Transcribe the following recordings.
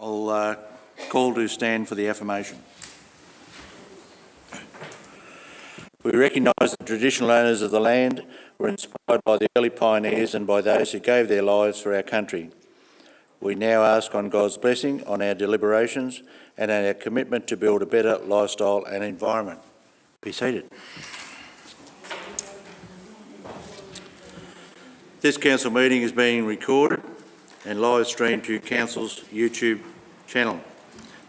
I'll call to stand for the affirmation. We recognise the traditional owners of the land were inspired by the early pioneers and by those who gave their lives for our country. We now ask on God's blessing on our deliberations and on our commitment to build a better lifestyle and environment. Be seated. This council meeting is being recorded and live streamed to Council's YouTube channel.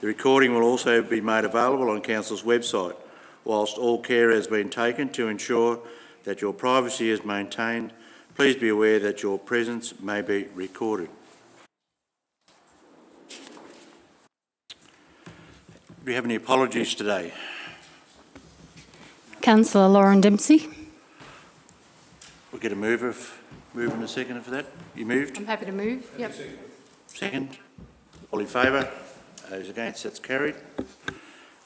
The recording will also be made available on Council's website. Whilst all care has been taken to ensure that your privacy is maintained, please be aware that your presence may be recorded. Do we have any apologies today? Councillor Lauren Dempsey. We'll get a mover and a seconder for that. You moved? I'm happy to move. Yep. Second. All in favour? Those against? That's carried.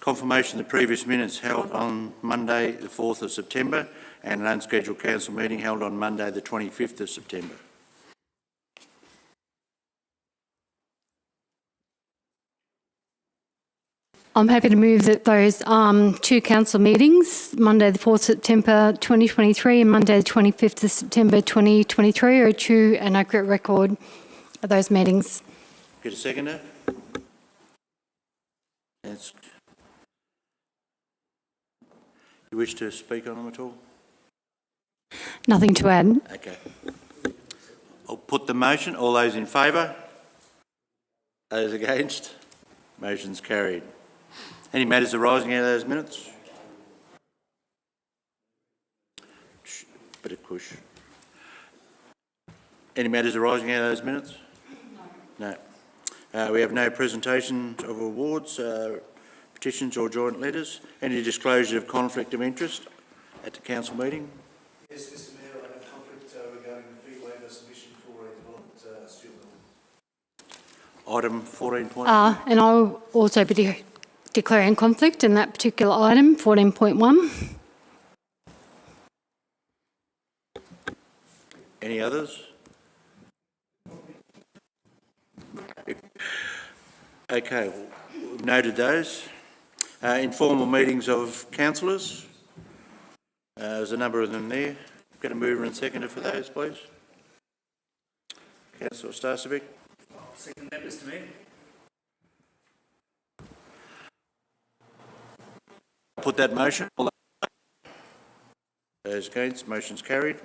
Confirmation of the previous minutes held on Monday the 4th of September and an unscheduled council meeting held on Monday the 25th of September. I'm happy to move that those two council meetings, Monday the 4th of September 2023 and Monday the 25th of September 2023, are a true and accurate record of those meetings. Get a seconder? You wish to speak on them at all? Nothing to add. Okay. I'll put the motion. All those in favour? Those against? Motion's carried. Any matters arising out of those minutes? Bit of push. Any matters arising out of those minutes? No. We have no presentation of awards, petitions or joint letters. Any disclosure of conflict of interest at the council meeting? Yes, Mr Mayor, I have conflict regarding the fee waiver submission for a development student. Item 14. And I'll also be declaring conflict in that particular item, 14.1. Any others? Okay, we've noted those. Informal meetings of councillors. There's a number of them there. Get a mover and seconder for those, please. Councillor Starcevic. I'll second that, Mr Mayor. Put that motion. Those against, motion's carried.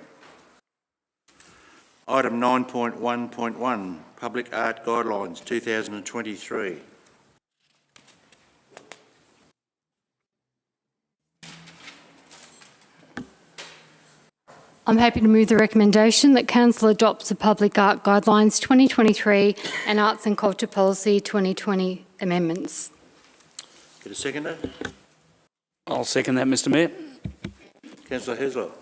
Item 9.1.1, Public Art Guidelines 2023. I'm happy to move the recommendation that Council adopts the Public Art Guidelines 2023 and Arts and Culture Policy 2020 amendments. Get a seconder. I'll second that, Mr Mayor. Councillor Heslop.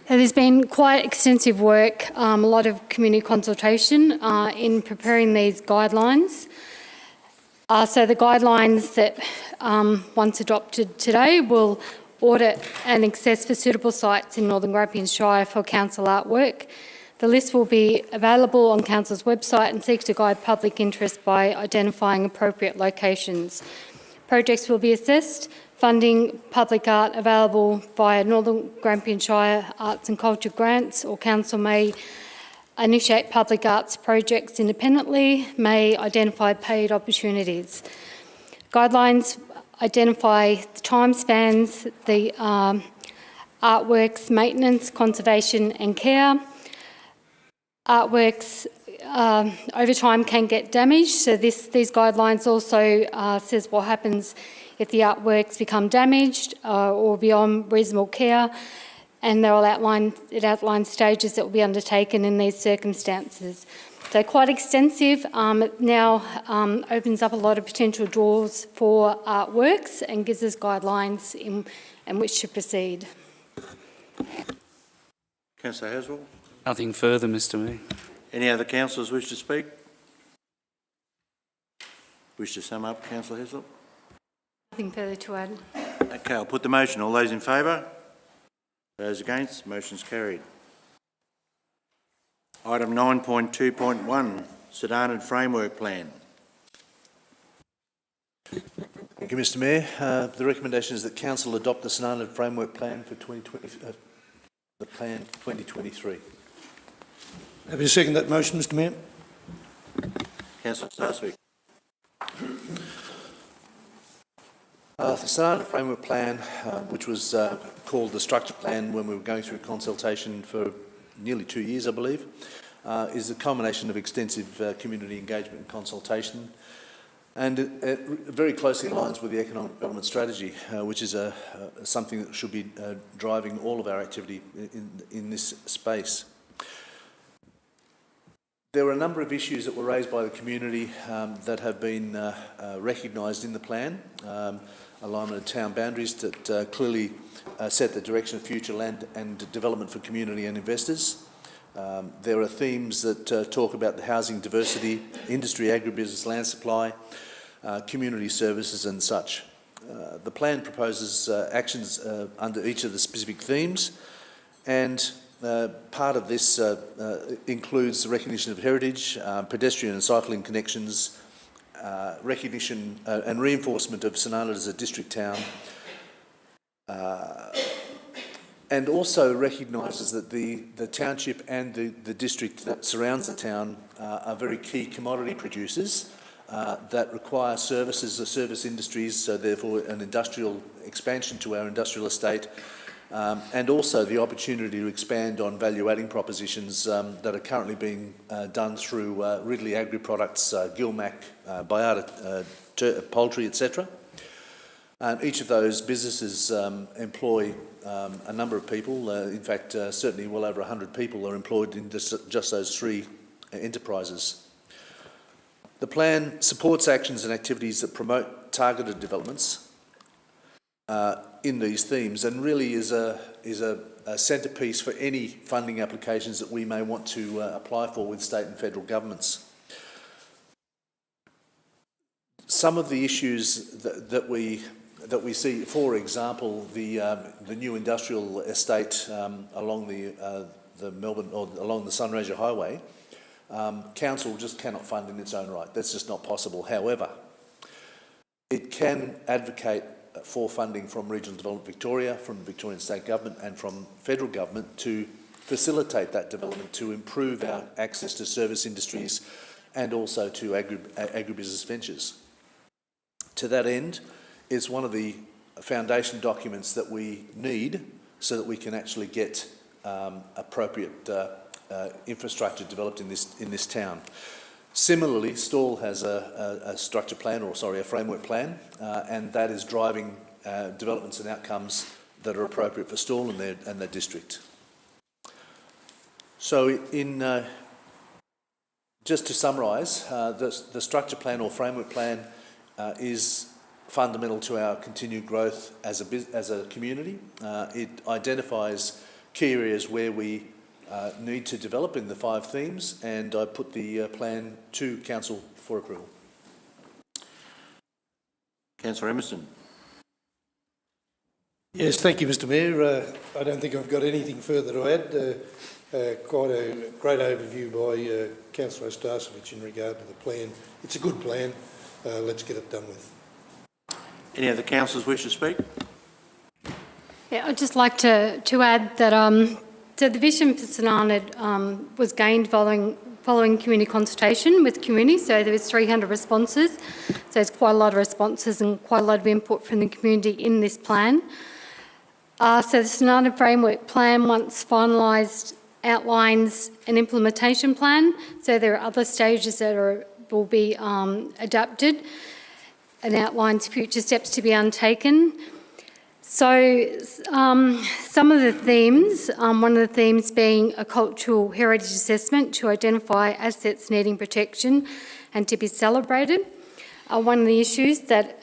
There's been quite extensive work, a lot of community consultation in preparing these guidelines. So the guidelines that, once adopted today, will audit and assess for suitable sites in Northern Grampians Shire for council artwork. The list will be available on Council's website and seek to guide public interest by identifying appropriate locations. Projects will be assessed, funding public art available via Northern Grampians Shire Arts and Culture grants, or Council may initiate public arts projects independently, may identify paid opportunities. Guidelines identify the time spans, the artworks maintenance, conservation and care. Artworks over time can get damaged, so these guidelines also says what happens if the artworks become damaged or beyond reasonable care, and it outlines stages that will be undertaken in these circumstances. So quite extensive. It now opens up a lot of potential doors for artworks and gives us guidelines in which to proceed. Councillor Haswell. Nothing further, Mr Mayor. Any other councillors wish to speak? Wish to sum up, Councillor Heslop? Nothing further to add. Okay, I'll put the motion. All those in favour? Those against? Motion's carried. Item 9.2.1, Sonata Framework Plan. Thank you, Mr Mayor. The recommendation is that Council adopt the Sonata Framework Plan for 2023. Happy to second that motion, Mr Mayor. Councillor Starswick. The Sonata Framework Plan, which was called the Structure Plan when we were going through consultation for nearly 2 years, I believe, is a culmination of extensive community engagement and consultation, and it very closely aligns with the economic development strategy, which is something that should be driving all of our activity in this space. There were a number of issues that were raised by the community that have been recognised in the plan. Alignment of town boundaries that clearly set the direction of future land and development for community and investors. There are themes that talk about the housing diversity, industry, agribusiness, land supply, community services and such. The plan proposes actions under each of the specific themes, and part of this includes the recognition of heritage, pedestrian and cycling connections, recognition and reinforcement of Sonata as a district town, and also recognises that the township and the district that surrounds the town are very key commodity producers that require services, the service industries, so therefore an industrial expansion to our industrial estate, and also the opportunity to expand on value-adding propositions that are currently being done through Ridley Agri Products, Gilmac, Biata Poultry, etc. Each of those businesses employ a number of people. In fact, certainly well over 100 people are employed in just those three enterprises. The plan supports actions and activities that promote targeted developments in these themes, and really is a centrepiece for any funding applications that we may want to apply for with state and federal governments. Some of the issues that we see, for example, the new industrial estate along the Melbourne or along the Sunraysia Highway, council just cannot fund in its own right. That's just not possible. However, it can advocate for funding from Regional Development Victoria, from the Victorian State Government and from federal government to facilitate that development, to improve our access to service industries and also to agribusiness ventures. To that end, it's one of the foundation documents that we need so that we can actually get appropriate infrastructure developed in this town. Similarly, Stawell has a structure plan, or sorry, a framework plan, and that is driving developments and outcomes that are appropriate for Stawell and their district. So, just to summarise, the structure plan or framework plan is fundamental to our continued growth as a community. It identifies key areas where we need to develop in the 5 themes, and I put the plan to Council for approval. Councillor Emerson. Yes, thank you, Mr Mayor. I don't think I've got anything further to add. Quite a great overview by Councillor Starswick in regard to the plan. It's a good plan. Let's get it done with. Any other councillors wish to speak? Yeah, I'd just like to add that so the vision for Sonata was gained following community consultation with community. So there was 300 responses. So there's quite a lot of responses and quite a lot of input from the community in this plan. So the Sonata Framework Plan, once finalised, outlines an implementation plan. So there are other stages that will be adapted and outlines future steps to be undertaken. So some of the themes, one of the themes being a cultural heritage assessment to identify assets needing protection and to be celebrated. One of the issues that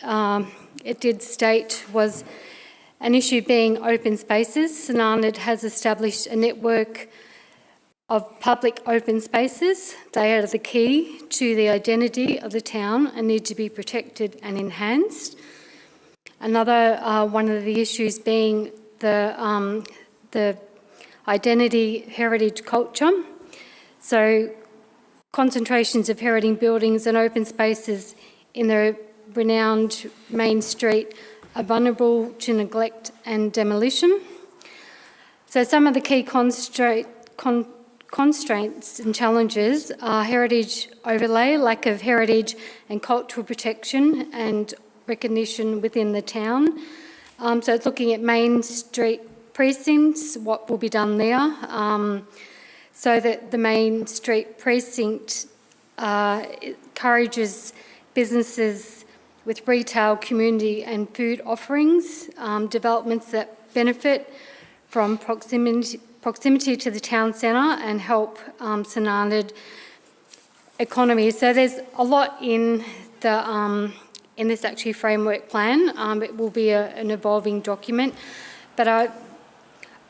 it did state was an issue being open spaces. Sonata has established a network of public open spaces. They are the key to the identity of the town and need to be protected and enhanced. Another one of the issues being the identity, heritage, culture. So concentrations of heritage buildings and open spaces in the renowned main street are vulnerable to neglect and demolition. So some of the key constraints and challenges are heritage overlay, lack of heritage and cultural protection and recognition within the town. So it's looking at main street precincts, what will be done there, so that the main street precinct encourages businesses with retail, community and food offerings, developments that benefit from proximity to the town centre and help St. economy. So there's a lot in the in this actually framework plan. It will be an evolving document, but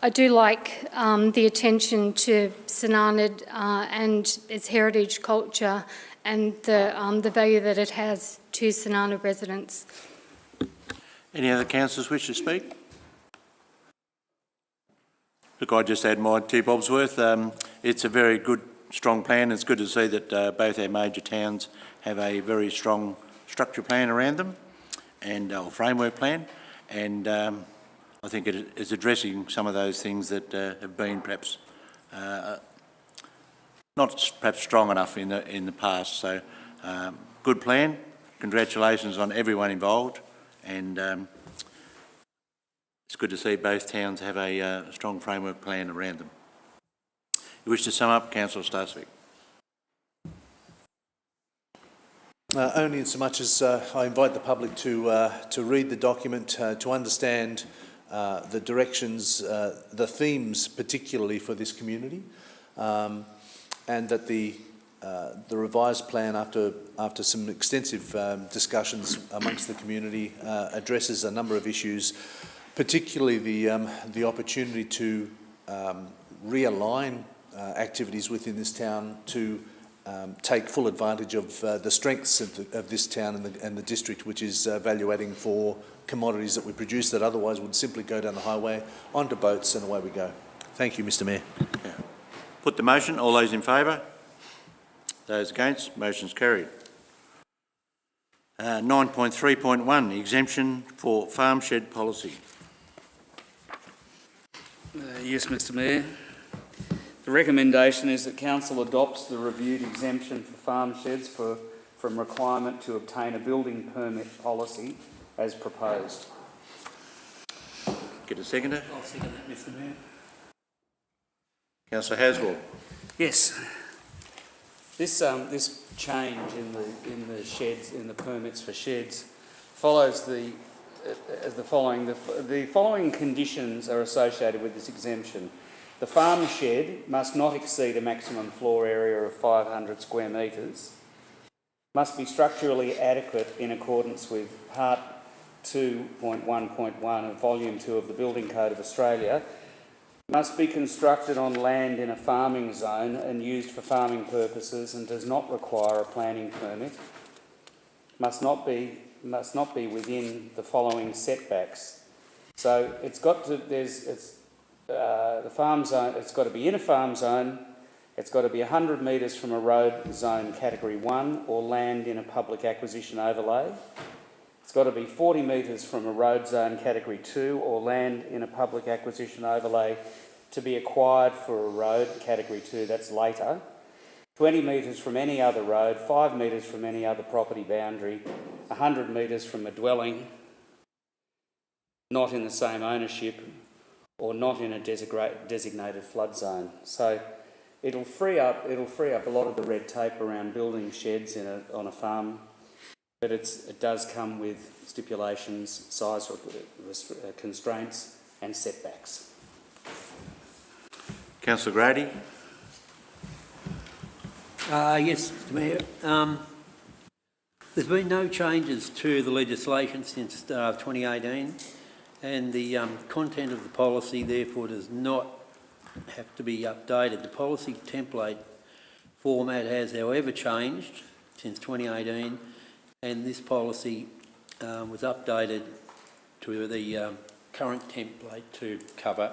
I do like the attention to St. and its heritage culture and the value that it has to St. residents. Any other councillors wish to speak? Look, I just add my 2 bobs worth. It's a very good, strong plan. It's good to see that both our major towns have a very strong structure plan around them and a framework plan, and I think it is addressing some of those things that have been perhaps not perhaps strong enough in the past. So, good plan. Congratulations on everyone involved, and it's good to see both towns have a strong framework plan around them. You wish to sum up, Councillor Starsvik? Only in so much as I invite the public to read the document, to understand the directions, the themes particularly for this community, and that the revised plan, after some extensive discussions amongst the community, addresses a number of issues, particularly the opportunity to realign activities within this town to take full advantage of the strengths of this town and the district, which is value adding for commodities that we produce that otherwise would simply go down the highway onto boats and away we go. Thank you, Mr. Mayor. Yeah. Put the motion. All those in favour? Those against? Motion's carried. 9.3.1, exemption for farm shed policy. Yes, Mr. Mayor. The recommendation is that Council adopts the reviewed exemption for farm sheds from requirement to obtain a building permit policy as proposed. Get a seconder? I'll second that, Mr. Mayor. Councillor Haswell. Yes. This change in the sheds, in the permits for sheds, follows the following. The following conditions are associated with this exemption. The farm shed must not exceed a maximum floor area of 500 square metres, must be structurally adequate in accordance with Part 2.1.1 of Volume 2 of the Building Code of Australia, must be constructed on land in a farming zone and used for farming purposes and does not require a planning permit, must not be within the following setbacks. So it's got to, the farm zone, it's got to be in a farm zone, it's got to be 100 metres from a road zone category 1 or land in a public acquisition overlay. It's got to be 40 metres from a road zone category 2 or land in a public acquisition overlay to be acquired for a road category 2, that's later. 20 metres from any other road, 5 metres from any other property boundary, 100 metres from a dwelling not in the same ownership or not in a designated flood zone. So it'll free up a lot of the red tape around building sheds on a farm, but it does come with stipulations, size constraints and setbacks. Councillor Grady. Yes, Mr. Mayor. There's been no changes to the legislation since 2018, and the content of the policy therefore does not have to be updated. The policy template format has, however, changed since 2018, and this policy was updated to the current template to cover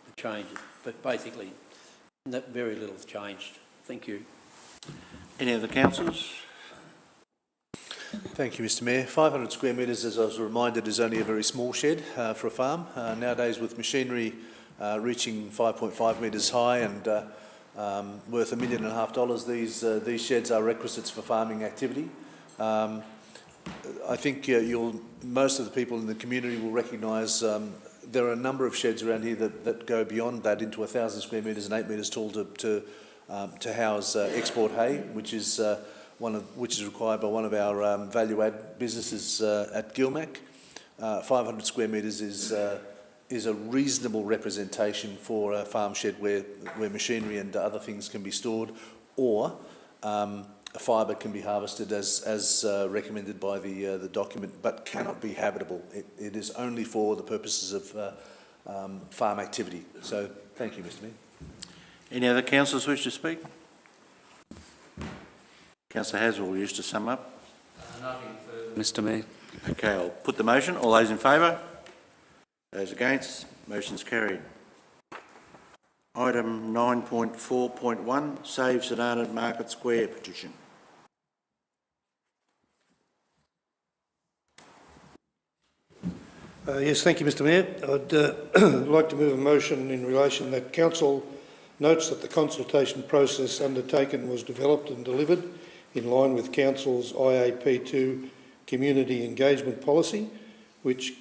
the changes. But basically, very little's changed. Thank you. Any other councillors? Thank you, Mr Mayor. 500 square metres, as I was reminded, is only a very small shed for a farm. Nowadays, with machinery reaching 5.5 metres high and worth $1.5 million, these sheds are requisites for farming activity. I think most of the people in the community will recognise there are a number of sheds around here that go beyond that into 1,000 square metres and 8 metres tall to house export hay, which is required by one of our value-add businesses at Gilmac. 500 square metres is a reasonable representation for a farm shed where machinery and other things can be stored, or fibre can be harvested as recommended by the document, but cannot be habitable. It is only for the purposes of farm activity. So, thank you, Mr Mayor. Any other councillors wish to speak? Councillor Haswell, wish to sum up? Nothing further, Mr Mayor. Okay, I'll put the motion. All those in favour? Those against? Motion's carried. Item 9.4.1, Save St Arnaud Market Square petition. Yes, thank you, Mr Mayor. I'd like to move a motion in relation that Council notes that the consultation process undertaken was developed and delivered in line with Council's IAP2 community engagement policy, which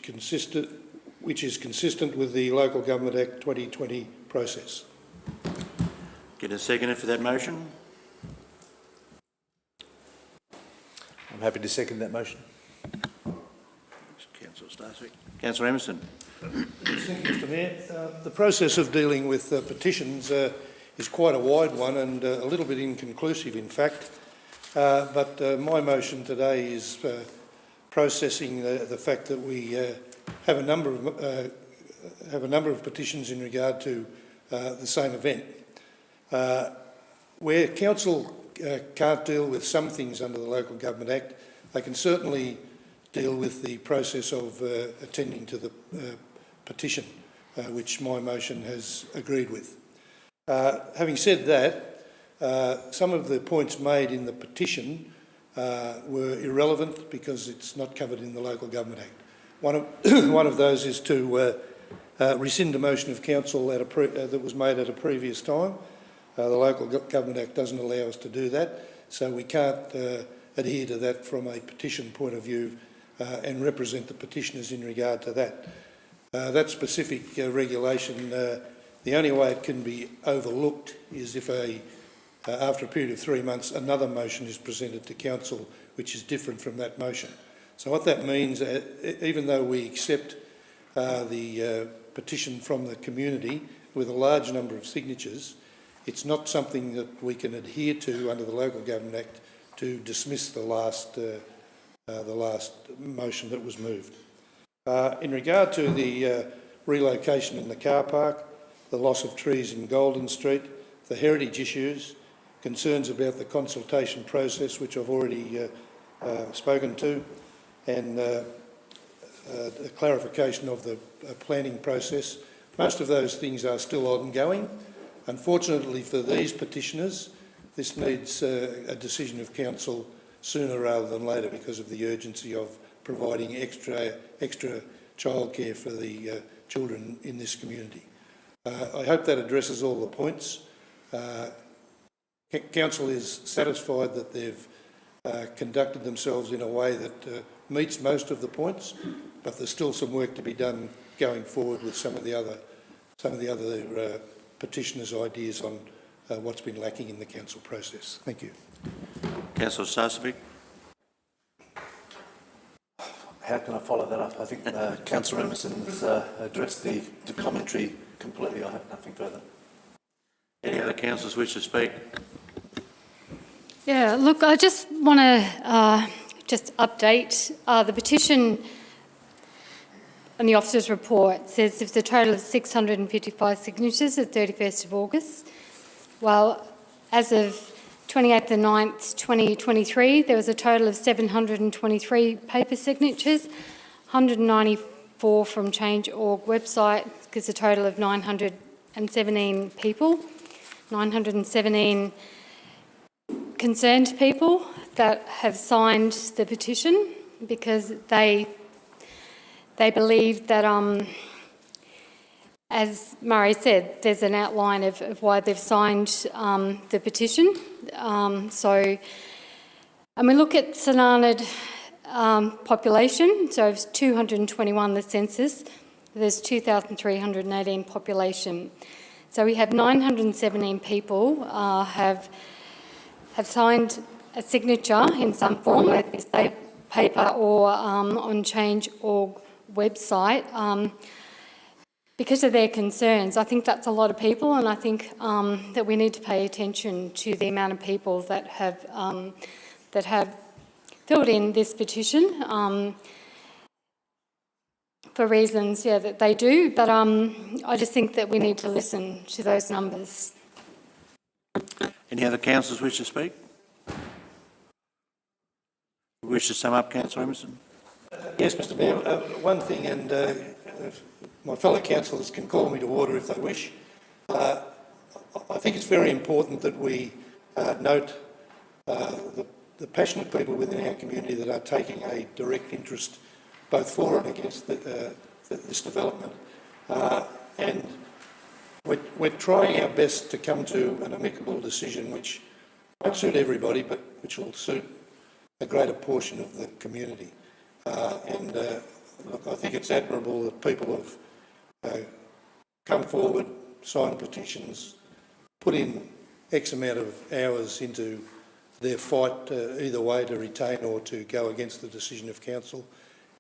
is consistent with the Local Government Act 2020 process. Get a seconder for that motion. I'm happy to second that motion. Councillor Starswick. Councillor Emerson. Thank you, Mr Mayor. The process of dealing with petitions is quite a wide one and a little bit inconclusive, in fact. But my motion today is processing the fact that we have a number of petitions in regard to the same event. Where council can't deal with some things under the Local Government Act, they can certainly deal with the process of attending to the petition, which my motion has agreed with. Having said that, some of the points made in the petition were irrelevant because it's not covered in the Local Government Act. One of those is to rescind a motion of council that was made at a previous time. The Local Government Act doesn't allow us to do that, so we can't adhere to that from a petition point of view and represent the petitioners in regard to that. That specific regulation, the only way it can be overlooked is if after a period of 3 months another motion is presented to council which is different from that motion. So what that means, even though we accept the petition from the community with a large number of signatures, it's not something that we can adhere to under the Local Government Act to dismiss the last motion that was moved. In regard to the relocation in the car park, the loss of trees in Golden Street, the heritage issues, concerns about the consultation process, which I've already spoken to, and a clarification of the planning process. Most of those things are still ongoing. Unfortunately for these petitioners, this needs a decision of council sooner rather than later because of the urgency of providing extra childcare for the children in this community. I hope that addresses all the points. Council is satisfied that they've conducted themselves in a way that meets most of the points, but there's still some work to be done going forward with some of the other petitioners' ideas on what's been lacking in the council process. Thank you. Councillor Starswick. How can I follow that up? I think Councillor Emerson has addressed the commentary completely. I have nothing further. Any other councillors wish to speak? Yeah, look, I just want to just update the petition on the officer's report. Says there's a total of 655 signatures at 31st of August. Well, as of 28th of 9th, 2023, there was a total of 723 paper signatures, 194 from Change.org website, gives a total of 917 people. 917 concerned people that have signed the petition because they believe that, as Murray said, there's an outline of why they've signed the petition. And we look at St Arnaud population, so it's 221 the census, there's 2,318 population. So we have 917 people have signed a signature in some form, whether it's a paper or on Change.org website, because of their concerns. I think that's a lot of people, and I think that we need to pay attention to the amount of people that have filled in this petition for reasons, that they do. But I just think that we need to listen to those numbers. Any other councillors wish to speak? Wish to sum up, Councillor Emerson? Yes, Mr Mayor. One thing, and my fellow councillors can call me to order if they wish. I think it's very important that we note the passionate people within our community that are taking a direct interest both for and against this development. And we're trying our best to come to an amicable decision which won't suit everybody, but which will suit a greater portion of the community. Look, I think it's admirable that people have come forward, signed petitions, put in X amount of hours into their fight either way to retain or to go against the decision of council,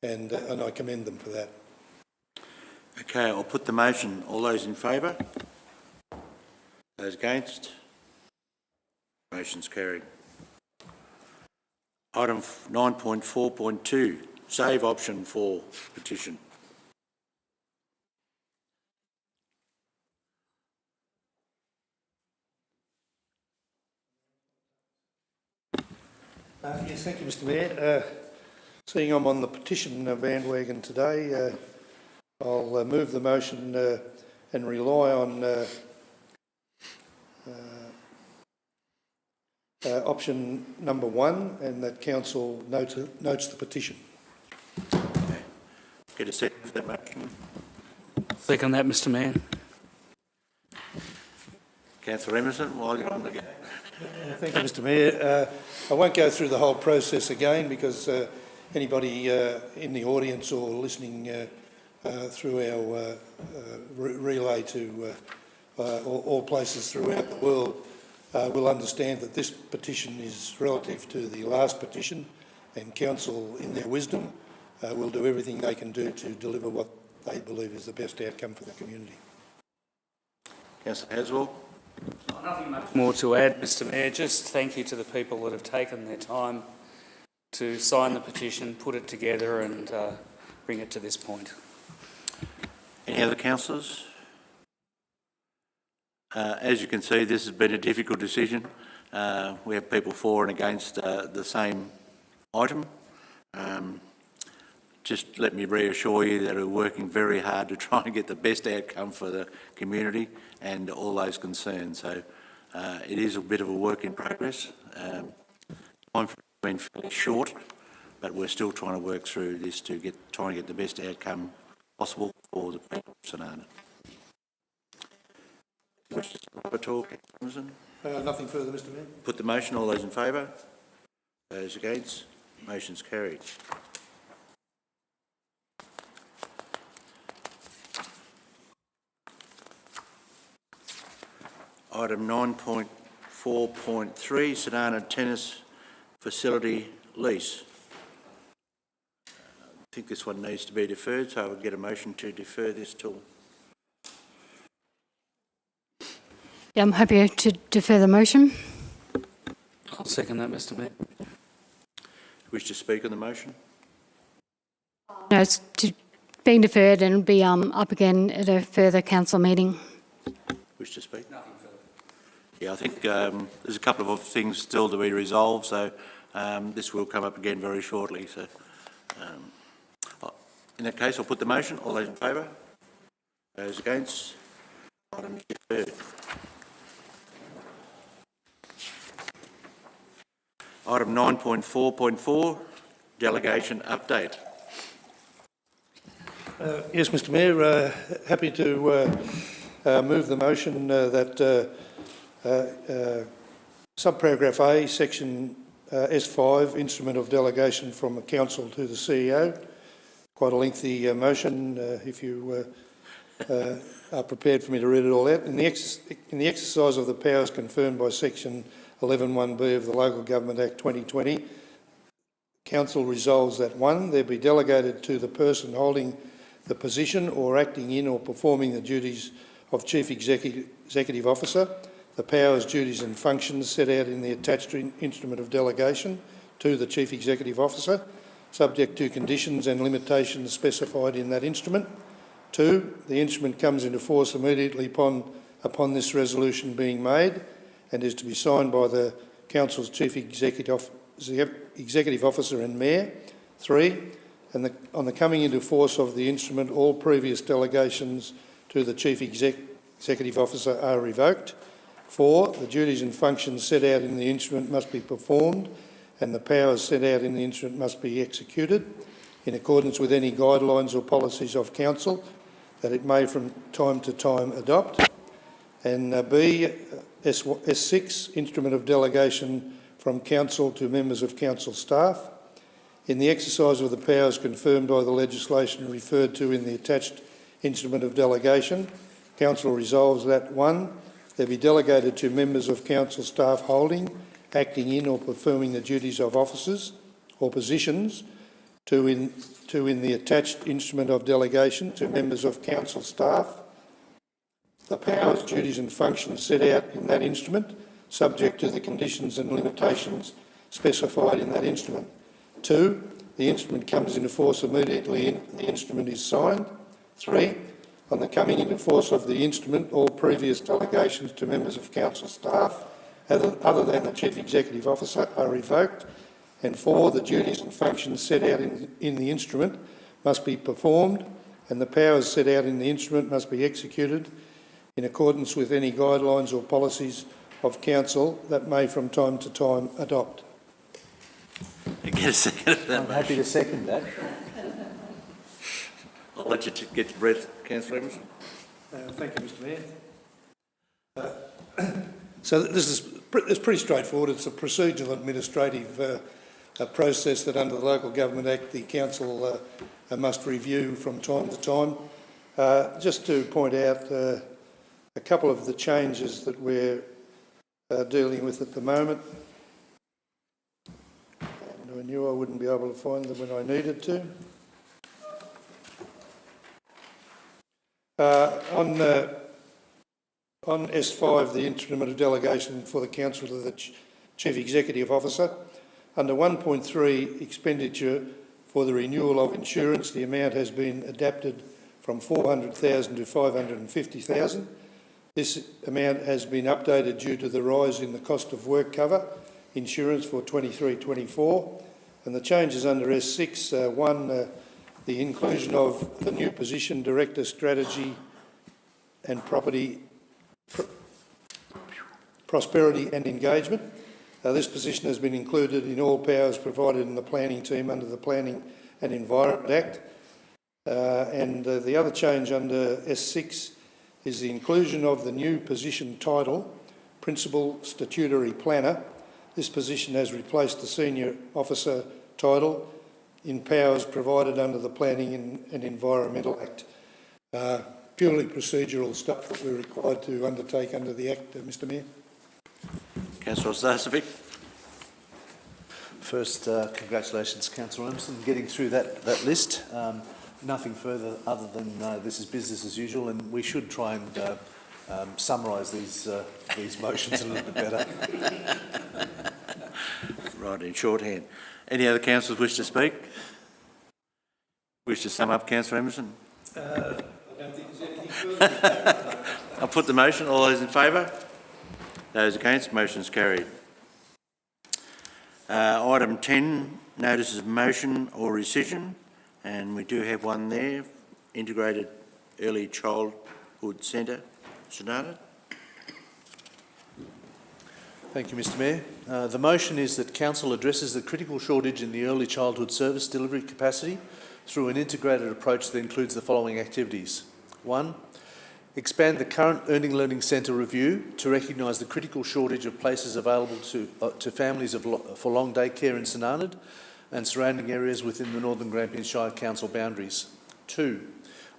and I commend them for that. Okay, I'll put the motion. All those in favour? Those against? Motion's carried. Item 9.4.2, save option for petition. Yes, thank you, Mr Mayor. Seeing I'm on the petition bandwagon today, I'll move the motion and rely on option number 1, and that council notes the petition. Okay. Get a second for that motion. Second that, Mr Mayor. Councillor Emerson, while you're on the go. Thank you, Mr Mayor. I won't go through the whole process again because anybody in the audience or listening through our relay to all places throughout the world will understand that this petition is relative to the last petition, and council, in their wisdom, will do everything they can do to deliver what they believe is the best outcome for the community. Councillor Haswell. Nothing much more to add, Mr Mayor. Just thank you to the people that have taken their time to sign the petition, put it together and bring it to this point. Any other councillors? As you can see, this has been a difficult decision. We have people for and against the same item. Just let me reassure you that we're working very hard to try and get the best outcome for the community and all those concerned. So it is a bit of a work in progress. Time has been fairly short, but we're still trying to work through this to try and get the best outcome possible for the people of St Arnaud. Nothing further, Mr Mayor. Put the motion. All those in favour? Those against? Motion's carried. Item 9.4.3, St Arnaud Tennis Facility Lease. I think this one needs to be deferred, so I would get a motion to defer this till... Yeah, I'm happy to defer the motion. I'll second that, Mr Mayor. Wish to speak on the motion? No, it's being deferred and will be up again at a further council meeting. Wish to speak? Nothing further. Yeah, I think there's a couple of things still to be resolved, so this will come up again very shortly. So, in that case, I'll put the motion. All those in favour? Those against? Item deferred. Item 9.4.4, delegation update. Yes, Mr Mayor, happy to move the motion that subparagraph A, section S5, instrument of delegation from the Council to the CEO. Quite a lengthy motion, if you are prepared for me to read it all out. In the exercise of the powers confirmed by section 11(1)(b) of the Local Government Act 2020, Council resolves that 1, there be delegated to the person holding the position or acting in or performing the duties of Chief Executive Officer, the powers, duties and functions set out in the attached instrument of delegation to the Chief Executive Officer, subject to conditions and limitations specified in that instrument. 2, the instrument comes into force immediately upon this resolution being made and is to be signed by the Council's Chief Executive Officer and Mayor. 3, on the coming into force of the instrument, all previous delegations to the Chief Executive Officer are revoked. 4, the duties and functions set out in the instrument must be performed and the powers set out in the instrument must be executed in accordance with any guidelines or policies of Council that it may from time to time adopt. And B, S6, instrument of delegation from Council to members of Council staff. In the exercise of the powers confirmed by the legislation referred to in the attached instrument of delegation, Council resolves that 1, there be delegated to members of Council staff holding, acting in or performing the duties of officers or positions to in the attached instrument of delegation to members of Council staff, the powers, duties and functions set out in that instrument, subject to the conditions and limitations specified in that instrument. 2, the instrument comes into force immediately and the instrument is signed. 3, on the coming into force of the instrument, all previous delegations to members of Council staff, other than the Chief Executive Officer, are revoked. And 4, the duties and functions set out in the instrument must be performed and the powers set out in the instrument must be executed in accordance with any guidelines or policies of Council that may from time to time adopt. Get a second of that. I'm happy to second that. I'll let you get your breath, Councillor Emerson. Thank you, Mr Mayor. So it's pretty straightforward. It's a procedural administrative process that under the Local Government Act the Council must review from time to time. Just to point out a couple of the changes that we're dealing with at the moment. And I knew I wouldn't be able to find them when I needed to. On S5, the instrument of delegation for the Council to the Chief Executive Officer, under 1.3 expenditure for the renewal of insurance, the amount has been adapted from 400,000 to 550,000. This amount has been updated due to the rise in the cost of work cover insurance for 23-24, and the changes under S6, 1, the inclusion of the new position, Director Strategy and Prosperity and Engagement. This position has been included in all powers provided in the planning team under the Planning and Environment Act. The other change under S6 is the inclusion of the new position title, Principal Statutory Planner. This position has replaced the Senior Officer title in powers provided under the Planning and Environmental Act. Purely procedural stuff that we're required to undertake under the Act, Mr Mayor. Councillor Starcevic. First, congratulations, Councillor Emerson, getting through that list. Nothing further other than this is business as usual, and we should try and summarise these motions a little bit better. Right, in shorthand. Any other councillors wish to speak? Wish to sum up, Councillor Emerson? I don't think there's anything further. I'll put the motion. All those in favour? Those against? Motion's carried. Item 10, notices of motion or rescission, and we do have one there, Integrated Early Childhood Centre, Sonata. Thank you, Mr Mayor. The motion is that Council addresses the critical shortage in the early childhood service delivery capacity through an integrated approach that includes the following activities. 1. Expand the current Earning Learning Centre review to recognise the critical shortage of places available to families for long day care in St Arnaud and surrounding areas within the Northern Grampians Shire Council boundaries. 2.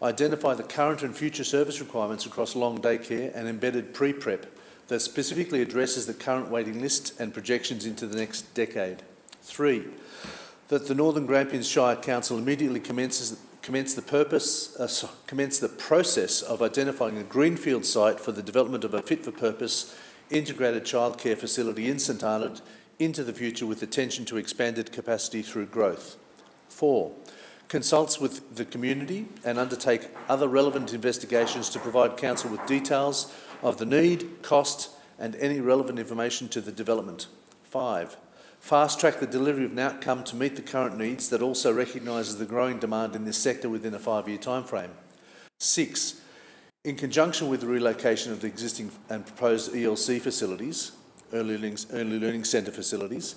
Identify the current and future service requirements across long day care and embedded pre-prep that specifically addresses the current waiting list and projections into the next decade. 3. That the Northern Grampians Shire Council immediately commence the process of identifying a greenfield site for the development of a fit-for-purpose integrated childcare facility in St Arnaud into the future with attention to expanded capacity through growth. 4. Consults with the community and undertake other relevant investigations to provide Council with details of the need, cost and any relevant information to the development. 5. Fast-track the delivery of an outcome to meet the current needs that also recognises the growing demand in this sector within a 5-year timeframe. 6. In conjunction with the relocation of the existing and proposed ELC facilities, Early Learning Centre facilities,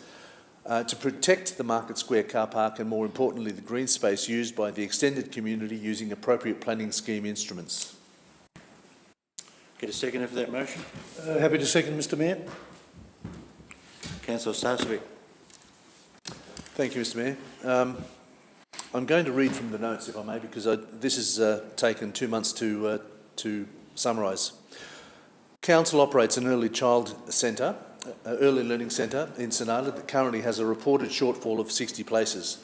to protect the Market Square car park and, more importantly, the green space used by the extended community using appropriate planning scheme instruments. Get a seconder for that motion? Happy to second, Mr Mayor. Councillor Starcevic. Thank you, Mr Mayor. I'm going to read from the notes, if I may, because this has taken 2 months to summarise. Council operates an early learning centre in St Arnaud that currently has a reported shortfall of 60 places,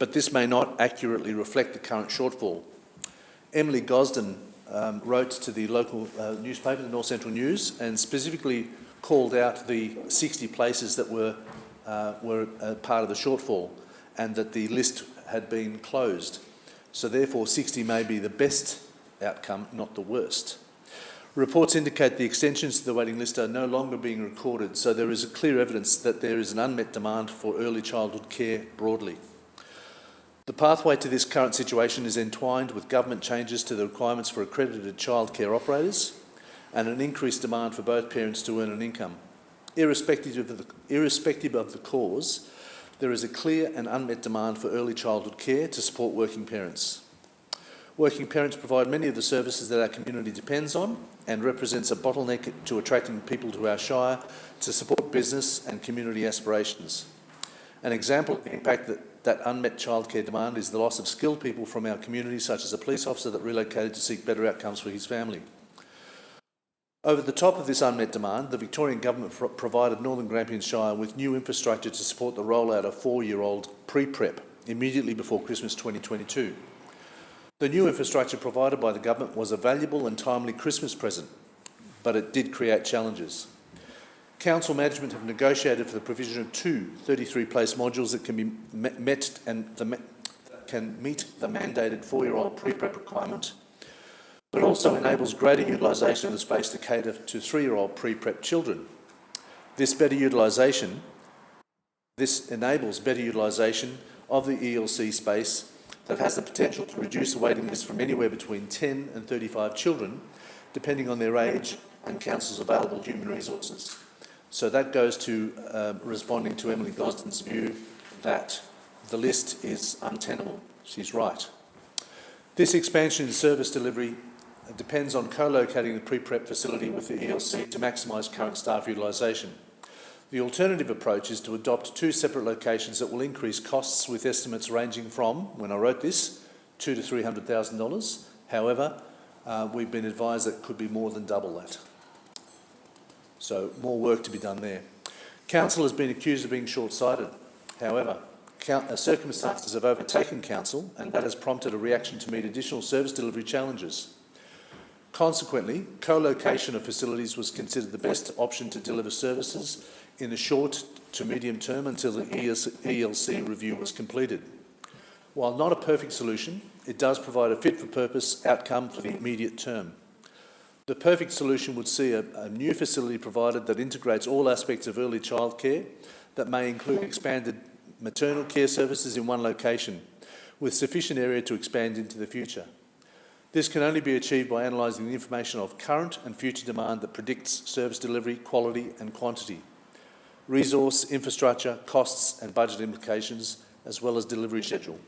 but this may not accurately reflect the current shortfall. Emily Gosden wrote to the local newspaper, the North Central News, and specifically called out the 60 places that were part of the shortfall and that the list had been closed. So therefore 60 may be the best outcome, not the worst. Reports indicate the extensions to the waiting list are no longer being recorded, so there is a clear evidence that there is an unmet demand for early childhood care broadly. The pathway to this current situation is entwined with government changes to the requirements for accredited childcare operators and an increased demand for both parents to earn an income. Irrespective of the cause, there is a clear and unmet demand for early childhood care to support working parents. Working parents provide many of the services that our community depends on and represents a bottleneck to attracting people to our shire to support business and community aspirations. An example of the impact that unmet childcare demand is the loss of skilled people from our community, such as a police officer that relocated to seek better outcomes for his family. Over the top of this unmet demand, the Victorian Government provided Northern Grampians Shire with new infrastructure to support the rollout of 4-year-old pre-prep immediately before Christmas 2022. The new infrastructure provided by the Government was a valuable and timely Christmas present, but it did create challenges. Council management have negotiated for the provision of 2 33-place modules that can be can meet the mandated 4-year-old pre-prep requirement, but also enables greater utilisation of the space to cater to 3-year-old pre-prep children. This enables better utilisation of the ELC space that has the potential to reduce the waiting list from anywhere between 10 and 35 children, depending on their age and Council's available human resources. So that goes to responding to Emily Gosden's view that the list is untenable. She's right. This expansion in service delivery depends on co-locating the pre-prep facility with the ELC to maximise current staff utilisation. The alternative approach is to adopt 2 separate locations that will increase costs, with estimates ranging from, when I wrote this, $200,000 to $300,000. However, we've been advised that it could be more than double that. So more work to be done there. Council has been accused of being short-sighted. However, circumstances have overtaken Council, and that has prompted a reaction to meet additional service delivery challenges. Consequently, co-location of facilities was considered the best option to deliver services in the short to medium term until the ELC review was completed. While not a perfect solution, it does provide a fit-for-purpose outcome for the immediate term. The perfect solution would see a new facility provided that integrates all aspects of early childcare, that may include expanded maternal care services in one location, with sufficient area to expand into the future. This can only be achieved by analysing the information of current and future demand that predicts service delivery, quality and quantity. resource, infrastructure, costs and budget implications, as well as delivery schedule.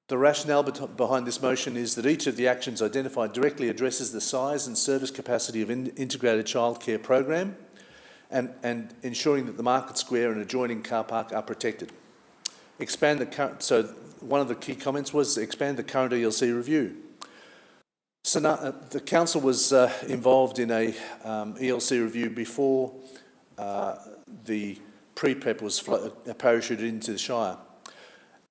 The rationale behind this motion is that each of the actions identified directly addresses the size and service capacity of an integrated childcare program and ensuring that the Market Square and adjoining car park are protected. So one of the key comments was expand the current ELC review. So the council was involved in a ELC review before the pre-prep was parachuted into the Shire.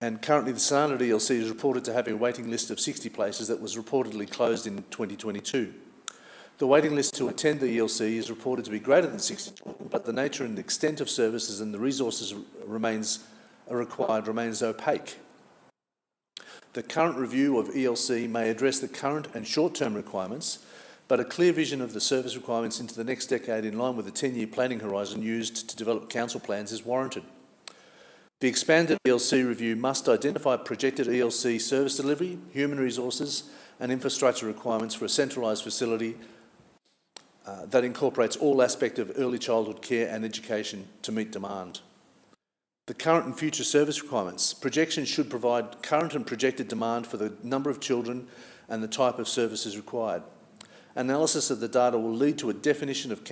And currently the Sananda ELC is reported to have a waiting list of 60 places that was reportedly closed in 2022. The waiting list to attend the ELC is reported to be greater than 60, but the nature and extent of services and the resources required remains opaque. The current review of ELC may address the current and short-term requirements, but a clear vision of the service requirements into the next decade in line with the 10-year planning horizon used to develop council plans is warranted. The expanded ELC review must identify projected ELC service delivery, human resources and infrastructure requirements for a centralised facility that incorporates all aspects of early childhood care and education to meet demand. The current and future service requirements. Projections should provide current and projected demand for the number of children and the type of services required. Analysis of the data will lead to a definition of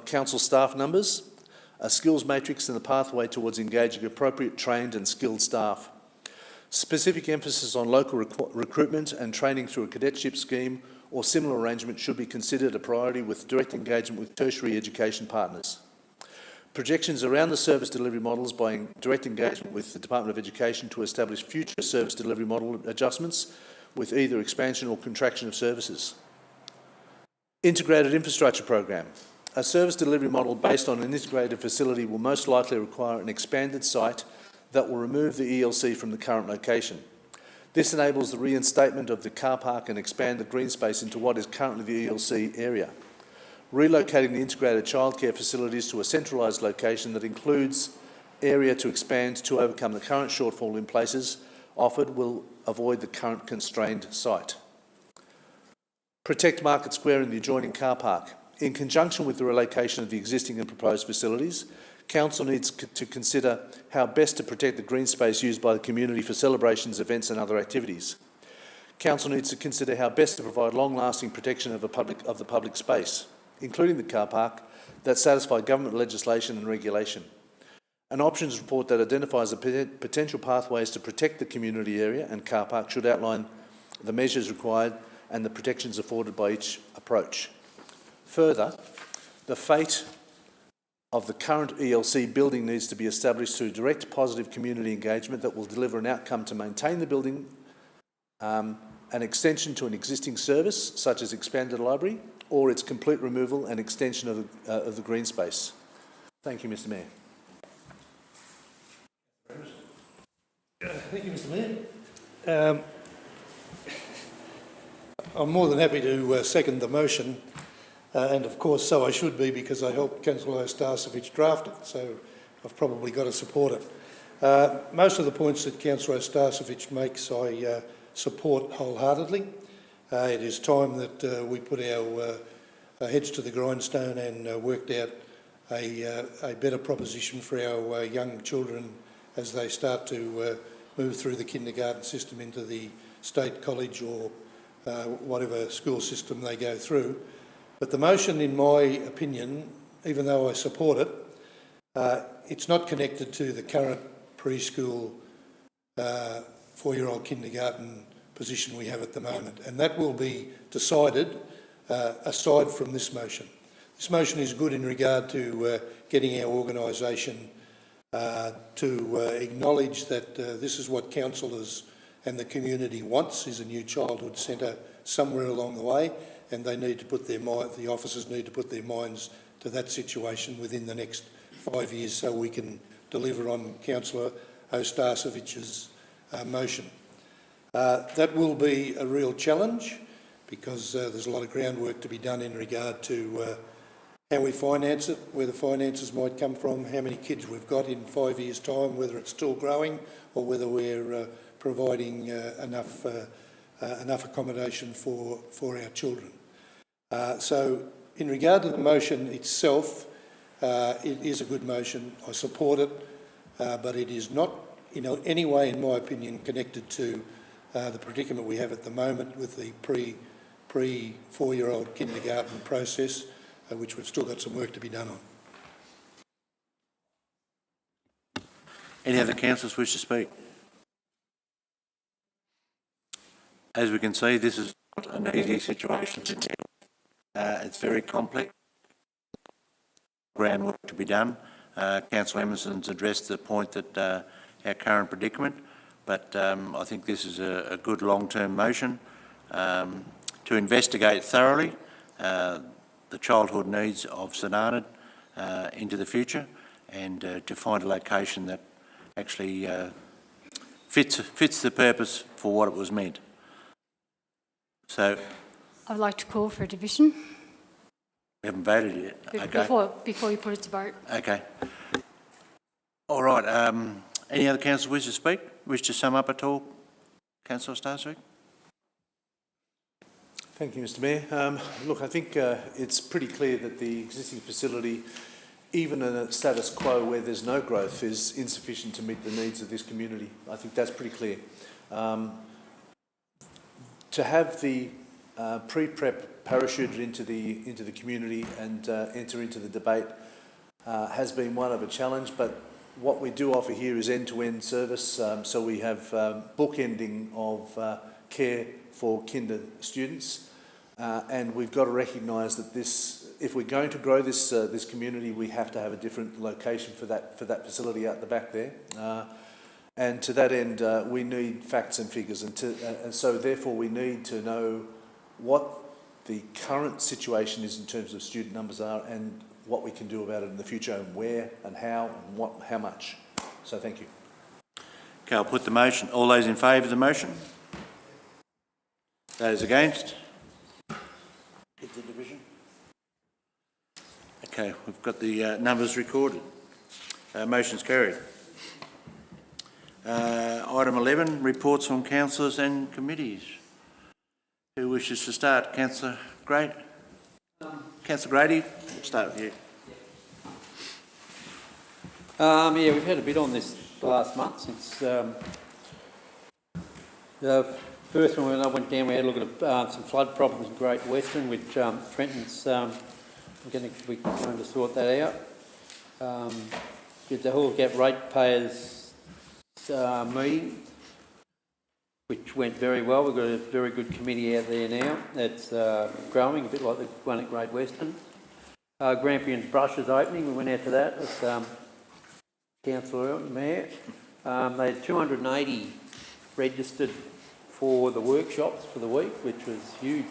council staff numbers, a skills matrix and the pathway towards engaging appropriate trained and skilled staff. Specific emphasis on local recruitment and training through a cadetship scheme or similar arrangement should be considered a priority with direct engagement with tertiary education partners. Projections around the service delivery models by direct engagement with the Department of Education to establish future service delivery model adjustments with either expansion or contraction of services. Integrated infrastructure program. A service delivery model based on an integrated facility will most likely require an expanded site that will remove the ELC from the current location. This enables the reinstatement of the car park and expand the green space into what is currently the ELC area. Relocating the integrated childcare facilities to a centralised location that includes area to expand to overcome the current shortfall in places offered will avoid the current constrained site. Protect Market Square and the adjoining car park. In conjunction with the relocation of the existing and proposed facilities, Council needs to consider how best to protect the green space used by the community for celebrations, events and other activities. Council needs to consider how best to provide long-lasting protection of the public space, including the car park, that satisfy government legislation and regulation. An options report that identifies the potential pathways to protect the community area and car park should outline the measures required and the protections afforded by each approach. Further, the fate of the current ELC building needs to be established through direct positive community engagement that will deliver an outcome to maintain the building, an extension to an existing service such as expanded library, or its complete removal and extension of the green space. Thank you, Mr. Mayor. Thank you, Mr. Mayor. I'm more than happy to second the motion. And of course, so I should be because I helped Councillor Starcevich draft it, so I've probably got to support it. Most of the points that Councillor Starcevich makes I support wholeheartedly. It is time that we put our heads to the grindstone and worked out a better proposition for our young children as they start to move through the kindergarten system into the state college or whatever school system they go through. But the motion, in my opinion, even though I support it, it's not connected to the current preschool 4-year-old kindergarten position we have at the moment. And that will be decided aside from this motion. This motion is good in regard to getting our organisation to acknowledge that this is what councillors and the community wants, is a new childhood centre somewhere along the way. And they need to put the officers need to put their minds to that situation within the next 5 years so we can deliver on Councillor Starcevich's motion. That will be a real challenge because there's a lot of groundwork to be done in regard to how we finance it, where the finances might come from, how many kids we've got in 5 years' time, whether it's still growing or whether we're providing enough accommodation for our children. So in regard to the motion itself, it is a good motion. I support it, but it is not in any way, in my opinion, connected to the predicament we have at the moment with the pre-4-year-old kindergarten process, which we've still got some work to be done on. Any other councillors wish to speak? As we can see, this is not an easy situation to deal with. It's very complex. Groundwork to be done. Councillor Emerson's addressed the point that our current predicament, but I think this is a good long-term motion to investigate thoroughly the childhood needs of St Arnaud into the future, and to find a location that actually fits the purpose for what it was meant. So I'd like to call for a division we haven't voted yet. Okay. before you put it to vote. Okay. All right. Any other councillors wish to speak? Wish to sum up at all? Councillor Starswick? Thank you, Mr Mayor. Look, I think it's pretty clear that the existing facility, even in a status quo where there's no growth, is insufficient to meet the needs of this community. I think that's pretty clear. To have the pre-prep parachuted into the community and enter into the debate has been one of a challenge, but what we do offer here is end-to-end service, so we have bookending of care for kinder students, and we've got to recognise that this, if we're going to grow this this community, we have to have a different location for that facility out the back there. And to that end, we need facts and figures, and so therefore we need to know what the current situation is in terms of student numbers are, and what we can do about it in the future, and where and how and how much. So thank you. Okay, I'll put the motion. All those in favour of the motion? Those against? Get the division. Okay, we've got the numbers recorded. Motion's carried. Item 11, reports from councillors and committees. Who wishes to start? Councillor Grady? Councillor Grady, we'll start with you. Yeah, we've had a bit on this last month since the first one when I went down. We had a look at some flood problems in Great Western, which Trenton's we're going to sort that out. Did the Halls Gap ratepayers meeting, which went very well. We've got a very good committee out there now that's growing, a bit like the one at Great Western. Grampians Brush is opening. We went out to that with Councillor Mayor. They had 280 registered for the workshops for the week, which was huge.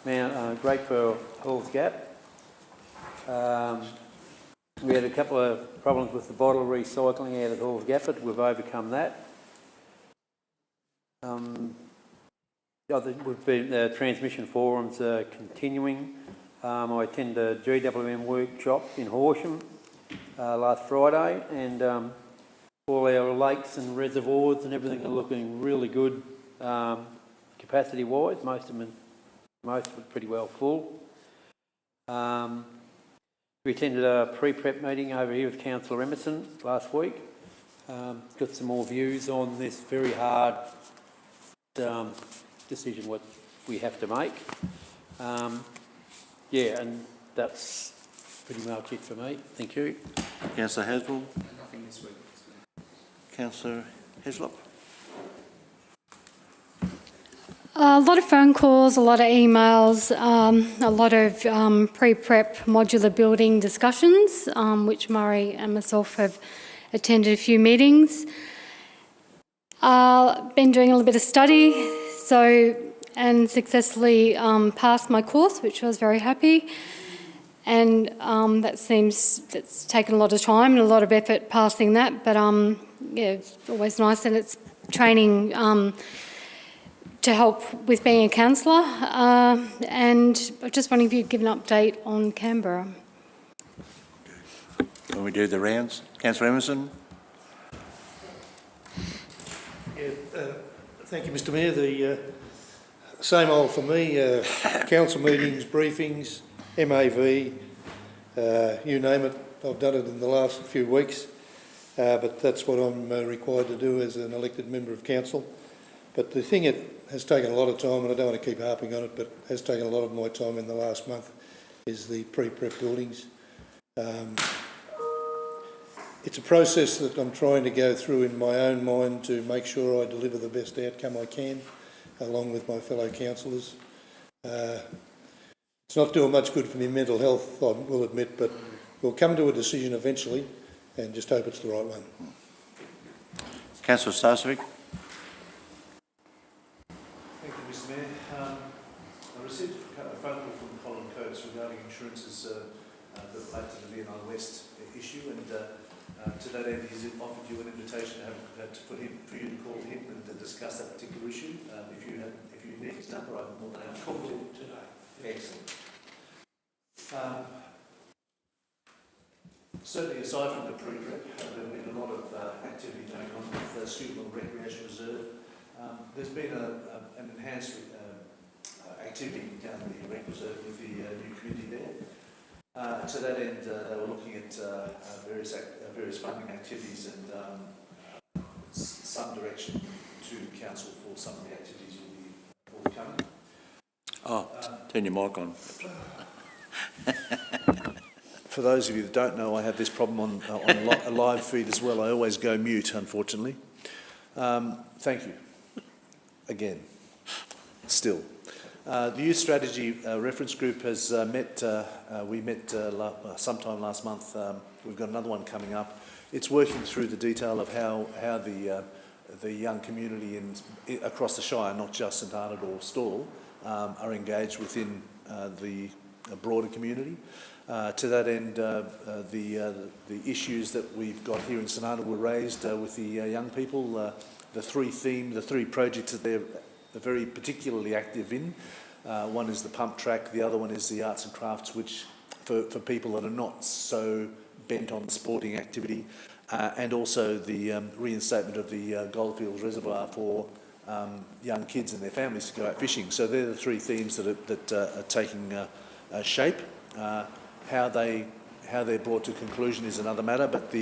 Great for Halls Gap. We had a couple of problems with the bottle recycling out at Halls Gap, but we've overcome that. The transmission forums are continuing. I attended a GWM workshop in Horsham last Friday, and all our lakes and reservoirs and everything are looking really good capacity-wise. Most of them are pretty well full. We attended a pre-prep meeting over here with Councillor Emerson last week. Got some more views on this very hard decision what we have to make. Yeah, and that's pretty much it for me. Thank you. Councillor Haswell. Nothing this week. Councillor Heslop. A lot of phone calls, a lot of emails, a lot of pre-prep modular building discussions, which Murray and myself have attended a few meetings. Been doing a little bit of study, and successfully passed my course, which I was very happy. And that's taken a lot of time and a lot of effort passing that, but yeah, it's always nice, and it's training to help with being a councillor. And I just wondering if you'd give an update on Canberra. When we do the rounds, Councillor Emerson. Yeah, thank you, Mr Mayor. Same old for me, council meetings, briefings, MAV, you name it. I've done it in the last few weeks, but that's what I'm required to do as an elected member of council. But the thing that has taken a lot of time, and I don't want to keep harping on it, but has taken a lot of my time in the last month, is the pre-prep buildings. It's a process that I'm trying to go through in my own mind to make sure I deliver the best outcome I can, along with my fellow councillors. It's not doing much good for my mental health, I will admit, but we'll come to a decision eventually and just hope it's the right one. Councillor Starcevic. Thank you, Mr Mayor. I received a phone call from Colin Coates regarding insurances that relate to the Leonine West issue, and to that end he's offered you an invitation for you to call him and to discuss that particular issue. If you need his number, I'm more than happy to call him today. Excellent. Certainly, aside from the pre-prep, there have been a lot of activity going on with the Student Recreation Reserve. There's been an enhanced activity down the Rec Reserve with the new committee there. To that end, they were looking at various funding activities and some direction to council for some of the activities will be forthcoming. Oh, turn your mic on. For those of you that don't know, I have this problem on a live feed as well. I always go mute, unfortunately. Thank you. Again, still. The Youth Strategy Reference Group has met. We met sometime last month. We've got another one coming up. It's working through the detail of how the young community across the Shire, not just St Arnaud or Stawell, are engaged within the broader community. To that end, the issues that we've got here in St Arnaud were raised with the young people. The three projects that they're very particularly active in. One is the pump track, the other one is the arts and crafts, which for people that are not so bent on sporting activity, and also the reinstatement of the Goldfields Reservoir for young kids and their families to go out fishing. So they're the three themes that are taking shape. How they're brought to conclusion is another matter, but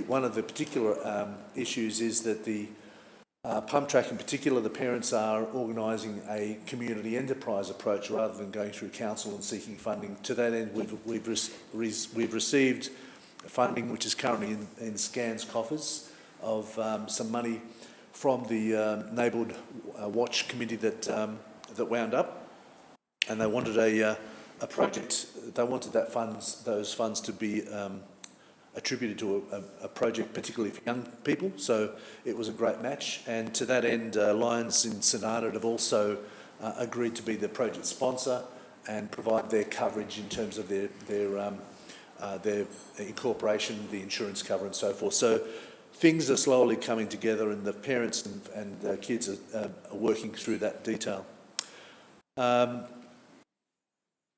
one of the particular issues is that the pump track in particular, the parents are organising a community enterprise approach rather than going through council and seeking funding. To that end, we've received funding which is currently in SCAN's coffers of some money from the Neighbourhood Watch Committee that wound up, and they wanted a project. They wanted those funds to be attributed to a project particularly for young people, so it was a great match. And to that end, Lions in St Arnaud have also agreed to be the project sponsor and provide their coverage in terms of their incorporation, the insurance cover and so forth. So things are slowly coming together, and the parents and kids are working through that detail.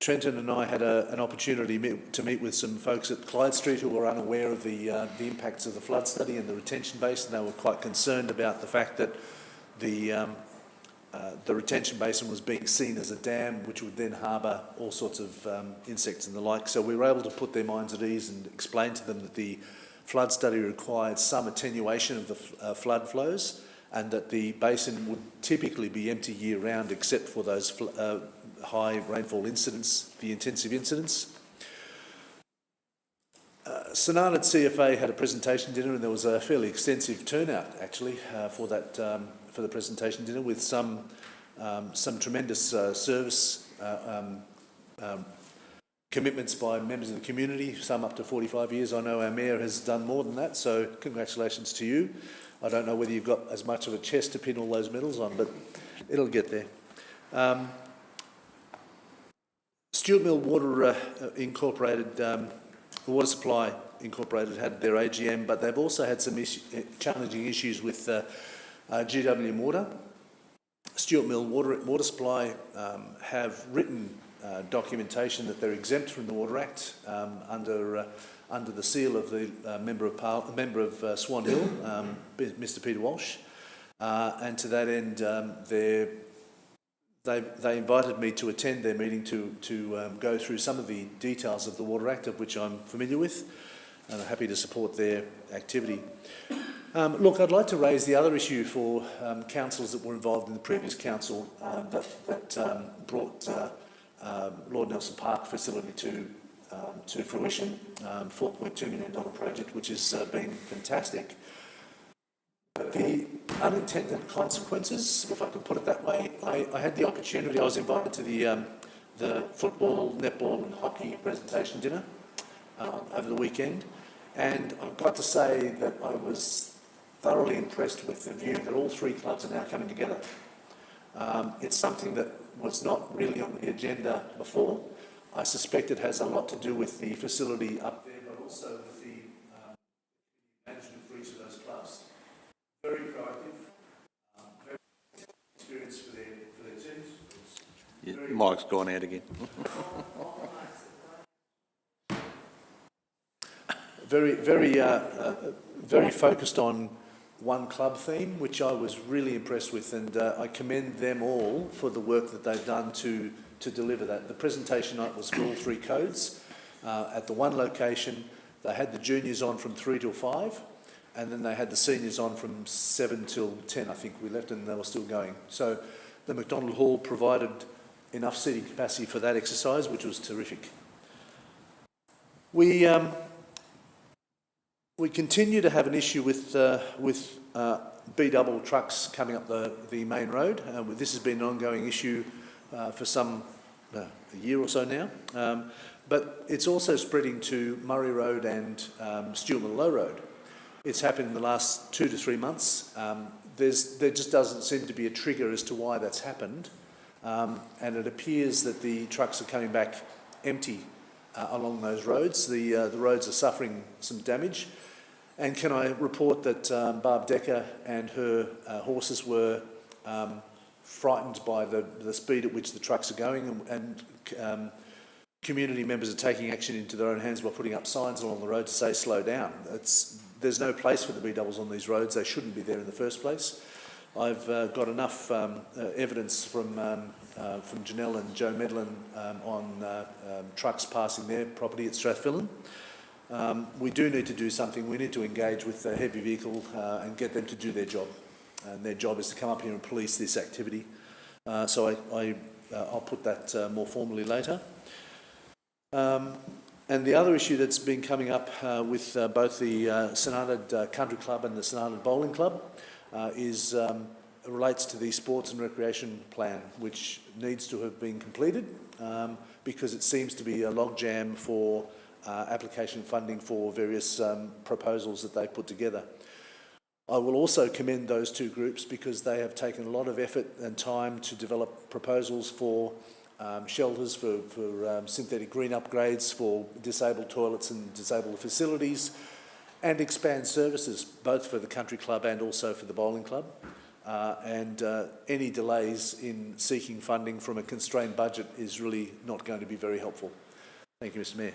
Trenton and I had an opportunity to meet with some folks at Clyde Street who were unaware of the impacts of the flood study and the retention basin. They were quite concerned about the fact that the retention basin was being seen as a dam which would then harbour all sorts of insects and the like. So we were able to put their minds at ease and explain to them that the flood study required some attenuation of the flood flows, and that the basin would typically be empty year round except for those high rainfall incidents, the intensive incidents. St Arnaud CFA had a presentation dinner, and there was a fairly extensive turnout actually for the presentation dinner, with some tremendous service commitments by members of the community, some up to 45 years. I know our Mayor has done more than that, so congratulations to you. I don't know whether you've got as much of a chest to pin all those medals on, but it'll get there. Stuart Mill Water Incorporated, Water Supply Incorporated had their AGM, but they've also had some challenging issues with GWM Water. Stuart Mill Water Supply have written documentation that they're exempt from the Water Act under the seal of the member of Swan Hill, Mr. Peter Walsh, and to that end, They invited me to attend their meeting to go through some of the details of the Water Act, of which I'm familiar with, and I'm happy to support their activity. Look, I'd like to raise the other issue for councillors that were involved in the previous council that brought Lord Nelson Park facility to fruition, $4.2 million project, which has been fantastic. But the unintended consequences, if I can put it that way, I had the opportunity, I was invited to the football, netball and hockey presentation dinner over the weekend, and I've got to say that I was thoroughly impressed with the view that all three clubs are now coming together. It's something that was not really on the agenda before. I suspect it has a lot to do with the facility up there, but also with the management for each of those clubs. Very proactive, very experience for their teams. Yeah, Mike's gone out again. Very focused on one club theme, which I was really impressed with, and I commend them all for the work that they've done to deliver that. The presentation night was for all three codes. At the one location, they had the juniors on from 3 till 5, and then they had the seniors on from 7 till 10, I think we left, and they were still going. So the McDonald Hall provided enough seating capacity for that exercise, which was terrific. We continue to have an issue with B-double trucks coming up the main road. This has been an ongoing issue for a year or so now, but it's also spreading to Murray Road and Stewart Low Road. It's happened in the last 2 to 3 months. There just doesn't seem to be a trigger as to why that's happened, and it appears that the trucks are coming back empty along those roads. The roads are suffering some damage. And can I report that Barb Decker and her horses were frightened by the speed at which the trucks are going, and community members are taking action into their own hands by putting up signs along the road to say slow down. There's no place for the B-doubles on these roads. They shouldn't be there in the first place. I've got enough evidence from Janelle and Joe Medlin on trucks passing their property at Strathfillan. We do need to do something. We need to engage with the heavy vehicle and get them to do their job. And their job is to come up here and police this activity. So I'll put that more formally later. And the other issue that's been coming up with both the St Arnaud Country Club and the St Arnaud Bowling Club relates to the sports and recreation plan, which needs to have been completed because it seems to be a logjam for application funding for various proposals that they've put together. I will also commend those two groups because they have taken a lot of effort and time to develop proposals for shelters, for synthetic green upgrades, for disabled toilets and disabled facilities, and expand services, both for the country club and also for the bowling club. And any delays in seeking funding from a constrained budget is really not going to be very helpful. Thank you, Mr. Mayor.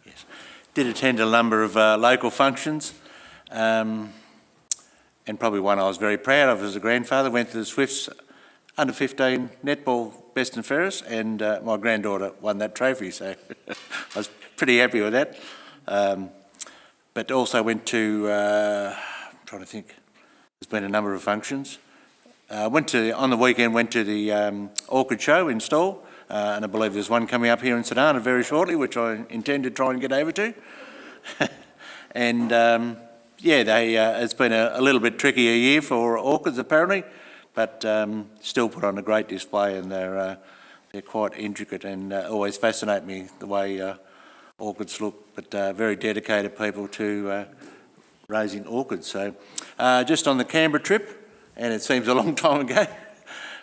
Yes. Did attend a number of local functions, and probably one I was very proud of as a grandfather. Went to the Swifts under 15 netball best and fairest, and my granddaughter won that trophy, so I was pretty happy with that. But also went to, I'm trying to think, there's been a number of functions. On the weekend, went to the Orchid Show in Stawell, and I believe there's one coming up here in St Arnaud very shortly, which I intend to try and get over to. And yeah, it's been a little bit tricky a year for orchids apparently, but still put on a great display, and they're quite intricate and always fascinate me the way orchids look, but very dedicated people to raising orchids. So just on the Canberra trip, and it seems a long time ago,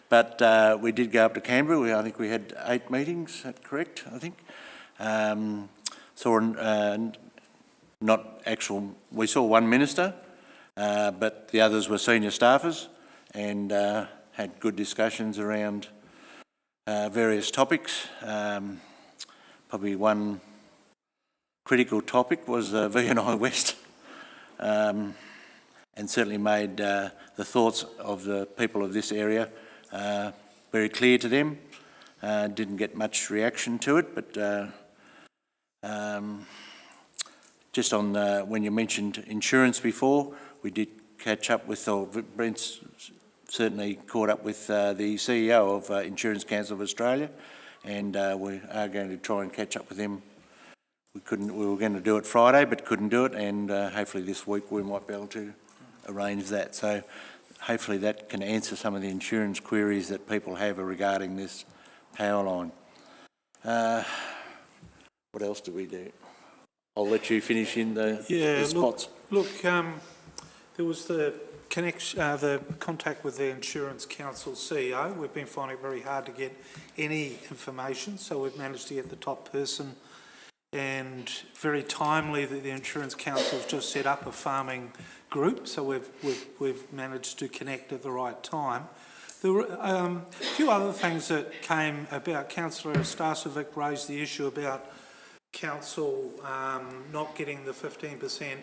but we did go up to Canberra. I think we had 8 meetings, is that correct, I think? We saw one minister, but the others were senior staffers, and had good discussions around various topics. probably one critical topic was V&I West, and certainly made the thoughts of the people of this area very clear to them. Didn't get much reaction to it, but just on when you mentioned insurance before, we did catch up with, or Brent's certainly caught up with the CEO of Insurance Council of Australia, and we are going to try and catch up with him. We were going to do it Friday, but couldn't do it, and hopefully this week we might be able to arrange that. So hopefully that can answer some of the insurance queries that people have regarding this power line. What else do we do? I'll let you finish in the spots. Look, there was the contact with the Insurance Council CEO. We've been finding it very hard to get any information, so we've managed to get the top person, and very timely that the Insurance Council have just set up a farming group, so we've managed to connect at the right time. There were a few other things that came about. Councillor Stasovic raised the issue about council not getting the 15%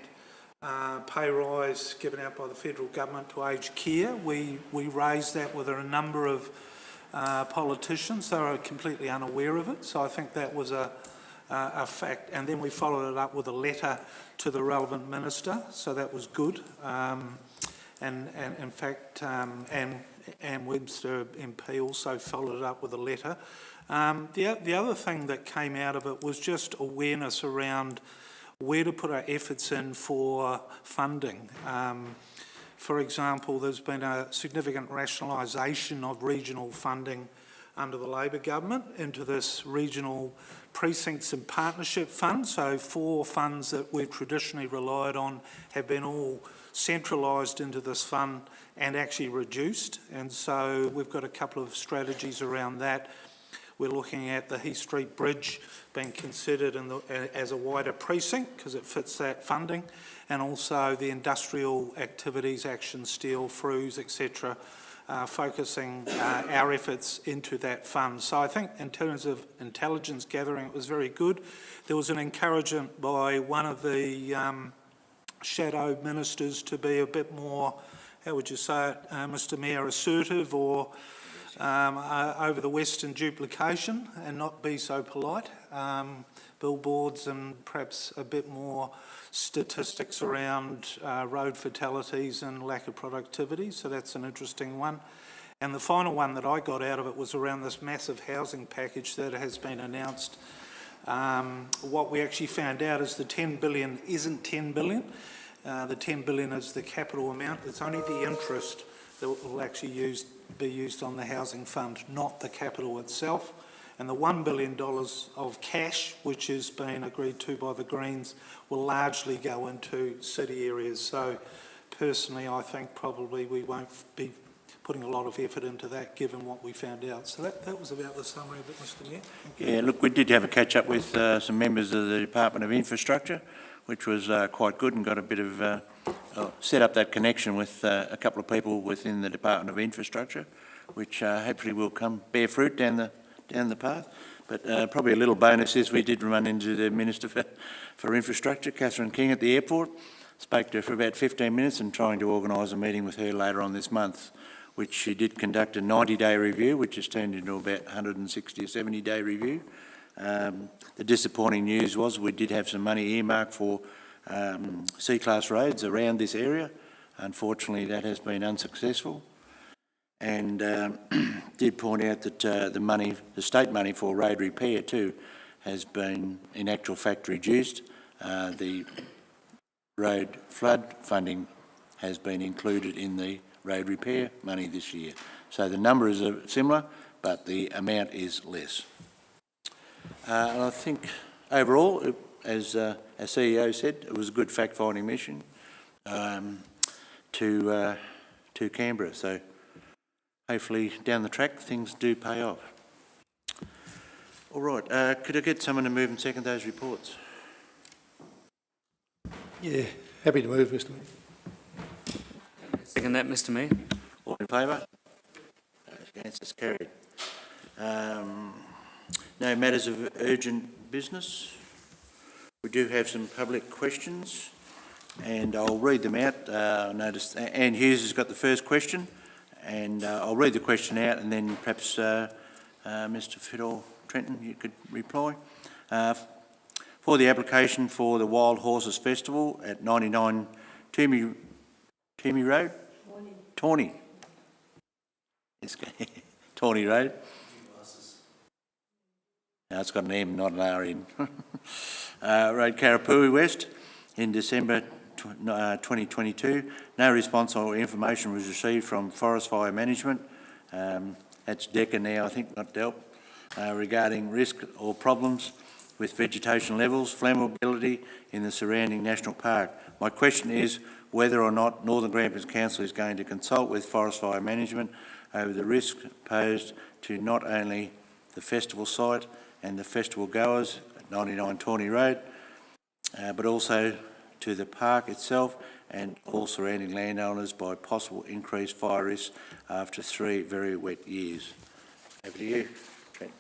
pay rise given out by the federal government to aged care. We raised that with a number of politicians. They were completely unaware of it, so I think that was a fact. And then we followed it up with a letter to the relevant minister, so that was good. And in fact, Anne Webster MP also followed it up with a letter. The other thing that came out of it was just awareness around where to put our efforts in for funding. For example, there's been a significant rationalisation of regional funding under the Labor government into this regional precincts and partnership fund. So 4 funds that we've traditionally relied on have been all centralised into this fund and actually reduced. And so we've got a couple of strategies around that. We're looking at the Heath Street Bridge being considered as a wider precinct because it fits that funding, and also the industrial activities, Action Steel, Frues, etc., focusing our efforts into that fund. So I think in terms of intelligence gathering, it was very good. There was an encouragement by one of the shadow ministers to be a bit more, how would you say it, Mr Mayor, assertive or over the Western duplication and not be so polite. Billboards and perhaps a bit more statistics around road fatalities and lack of productivity, so that's an interesting one. And the final one that I got out of it was around this massive housing package that has been announced. What we actually found out is the 10 billion isn't 10 billion. The 10 billion is the capital amount. It's only the interest that will actually be used on the housing fund, not the capital itself. And the $1 billion of cash, which has been agreed to by the Greens, will largely go into city areas. So personally, I think probably we won't be putting a lot of effort into that given what we found out. So that was about the summary of it, Mr Mayor. Yeah, look, we did have a catch up with some members of the Department of Infrastructure, which was quite good, and got a bit of set up that connection with a couple of people within the Department of Infrastructure, which hopefully will bear fruit down the path. But probably a little bonus is we did run into the Minister for Infrastructure, Catherine King, at the airport. Spoke to her for about 15 minutes and trying to organise a meeting with her later on this month, which she did conduct a 90-day review, which has turned into about 160 or 70-day review. The disappointing news was we did have some money earmarked for C-class roads around this area. Unfortunately, that has been unsuccessful. And did point out that the state money for road repair too has been, in actual fact, reduced. The road flood funding has been included in the road repair money this year. So the numbers are similar, but the amount is less. And I think overall, as our CEO said, it was a good fact-finding mission to Canberra. So hopefully down the track things do pay off. All right, could I get someone to move and second those reports? Yeah, happy to move, Mr Mayor. Second that, Mr Mayor. All in favour? Against is carried. No matters of urgent business. We do have some public questions, and I'll read them out. Notice Anne Hughes has got the first question, and I'll read the question out, and then perhaps Mr. Fiddle Trenton, you could reply. For the application for the Wild Horses Festival at 99 Toomey Road? Tawny. It's Tawny Road. No, it's got an M, not an R in. Road Karapui West in December 2022. No response or information was received from Forest Fire Management. That's DECA now, I think, not DELP, regarding risk or problems with vegetation levels, flammability in the surrounding national park. My question is whether or not Northern Grampians Council is going to consult with Forest Fire Management over the risk posed to not only the festival site and the festival goers at 99 Tawny Road, but also to the park itself and all surrounding landowners by possible increased fire risks after 3 very wet years. Over to you, Trent.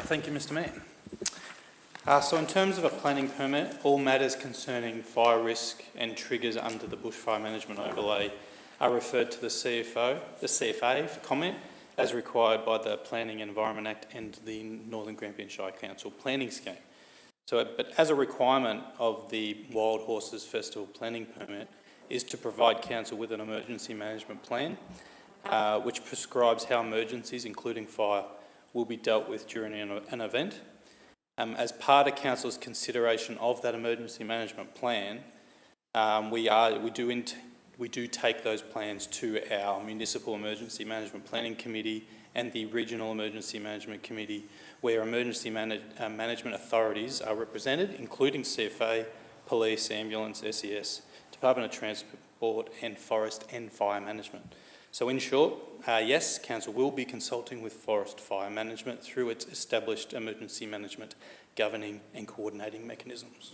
Thank you, Mr Mayor. So in terms of a planning permit, all matters concerning fire risk and triggers under the Bushfire Management Overlay are referred to the CFA for comment as required by the Planning and Environment Act and the Northern Grampians Shire Council Planning Scheme. But as a requirement of the Wild Horses Festival Planning Permit is to provide Council with an emergency management plan which prescribes how emergencies, including fire, will be dealt with during an event. As part of Council's consideration of that emergency management plan, we do take those plans to our Municipal Emergency Management Planning Committee and the Regional Emergency Management Committee, where emergency management authorities are represented, including CFA, Police, Ambulance, SES, Department of Transport and Forest and Fire Management. So in short, yes, Council will be consulting with Forest Fire Management through its established emergency management governing and coordinating mechanisms.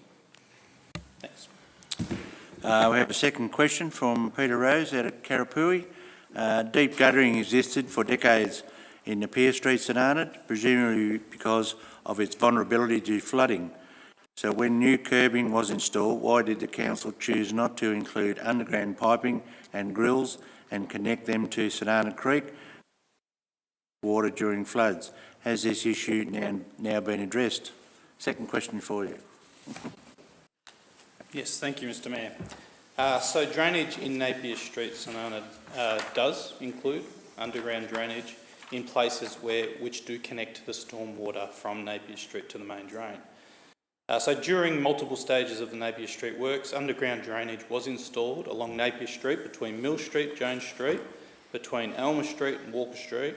Thanks. We have a second question from Peter Rose out at Karapui. Deep guttering existed for decades in the Pier Street, St Arnaud, presumably because of its vulnerability to flooding. So when new curbing was installed, why did the Council choose not to include underground piping and grills and connect them to St Arnaud Creek water during floods? Has this issue now been addressed? Second question for you. Yes, thank you, Mr Mayor. So drainage in Napier Street, St Arnaud, does include underground drainage in places which do connect to the stormwater from Napier Street to the main drain. So during multiple stages of the Napier Street works, underground drainage was installed along Napier Street between Mill Street, Jones Street, between Elmer Street and Walker Street,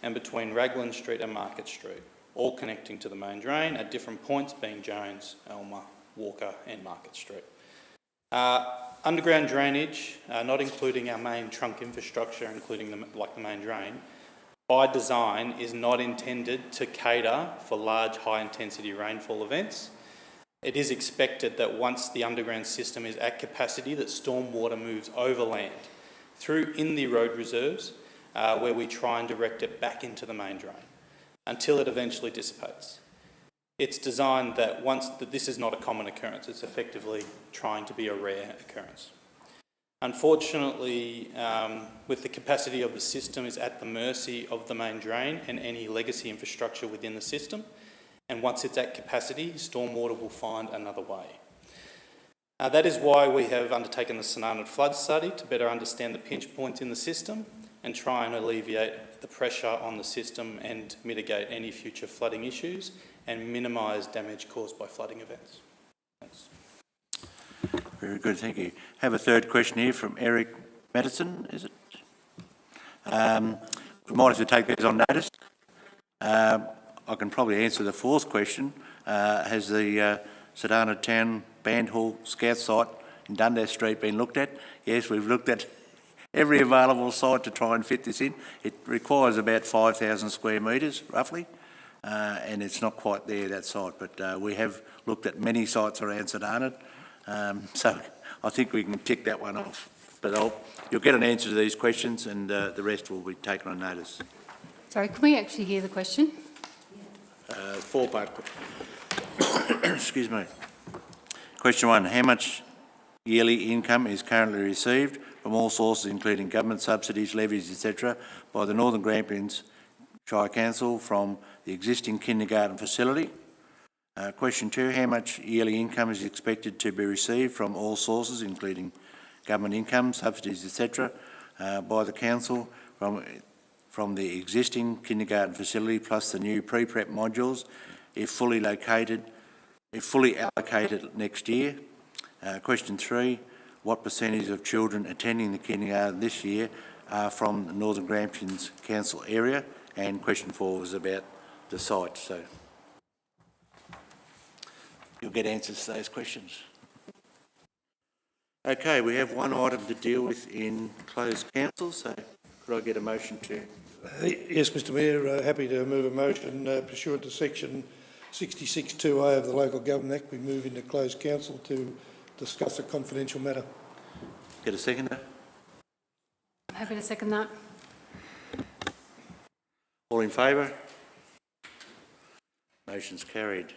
and between Raglan Street and Market Street, all connecting to the main drain at different points being Jones, Elmer, Walker and Market Street. Underground drainage, not including our main trunk infrastructure, including the main drain, by design is not intended to cater for large high-intensity rainfall events. It is expected that once the underground system is at capacity, that stormwater moves overland through in the road reserves, where we try and direct it back into the main drain until it eventually dissipates. It's designed that this is not a common occurrence, it's effectively trying to be a rare occurrence. Unfortunately, with the capacity of the system is at the mercy of the main drain and any legacy infrastructure within the system, and once it's at capacity, stormwater will find another way. That is why we have undertaken the St Arnaud flood study to better understand the pinch points in the system and try and alleviate the pressure on the system and mitigate any future flooding issues and minimise damage caused by flooding events. Thanks. Very good, thank you. Have a third question here from Eric Madison, is it? We might have to take these on notice. I can probably answer the fourth question. Has the St Arnaud Town Band Hall Scout site in Dundas Street been looked at? Yes, we've looked at every available site to try and fit this in. It requires about 5,000 square metres, roughly, and it's not quite there, that site, but we have looked at many sites around St Arnaud, so I think we can tick that one off. But you'll get an answer to these questions and the rest will be taken on notice. Sorry, can we actually hear the question? Four-part. Excuse me. Question 1. How much yearly income is currently received from all sources, including government subsidies, levies, etc., by the Northern Grampians Shire Council from the existing kindergarten facility? Question 2. How much yearly income is expected to be received from all sources, including government income, subsidies, etc., by the council from the existing kindergarten facility plus the new pre-prep modules, if fully allocated next year? Question 3. What percentage of children attending the kindergarten this year are from the Northern Grampians Council area? And question 4 was about the site. So you'll get answers to those questions. Okay, we have one item to deal with in closed council, so could I get a motion to... Yes, Mr Mayor, happy to move a motion pursuant to section 66(2)A of the Local Government Act. We move into closed council to discuss a confidential matter. Get a seconder? Happy to second that. All in favour? Motion's carried.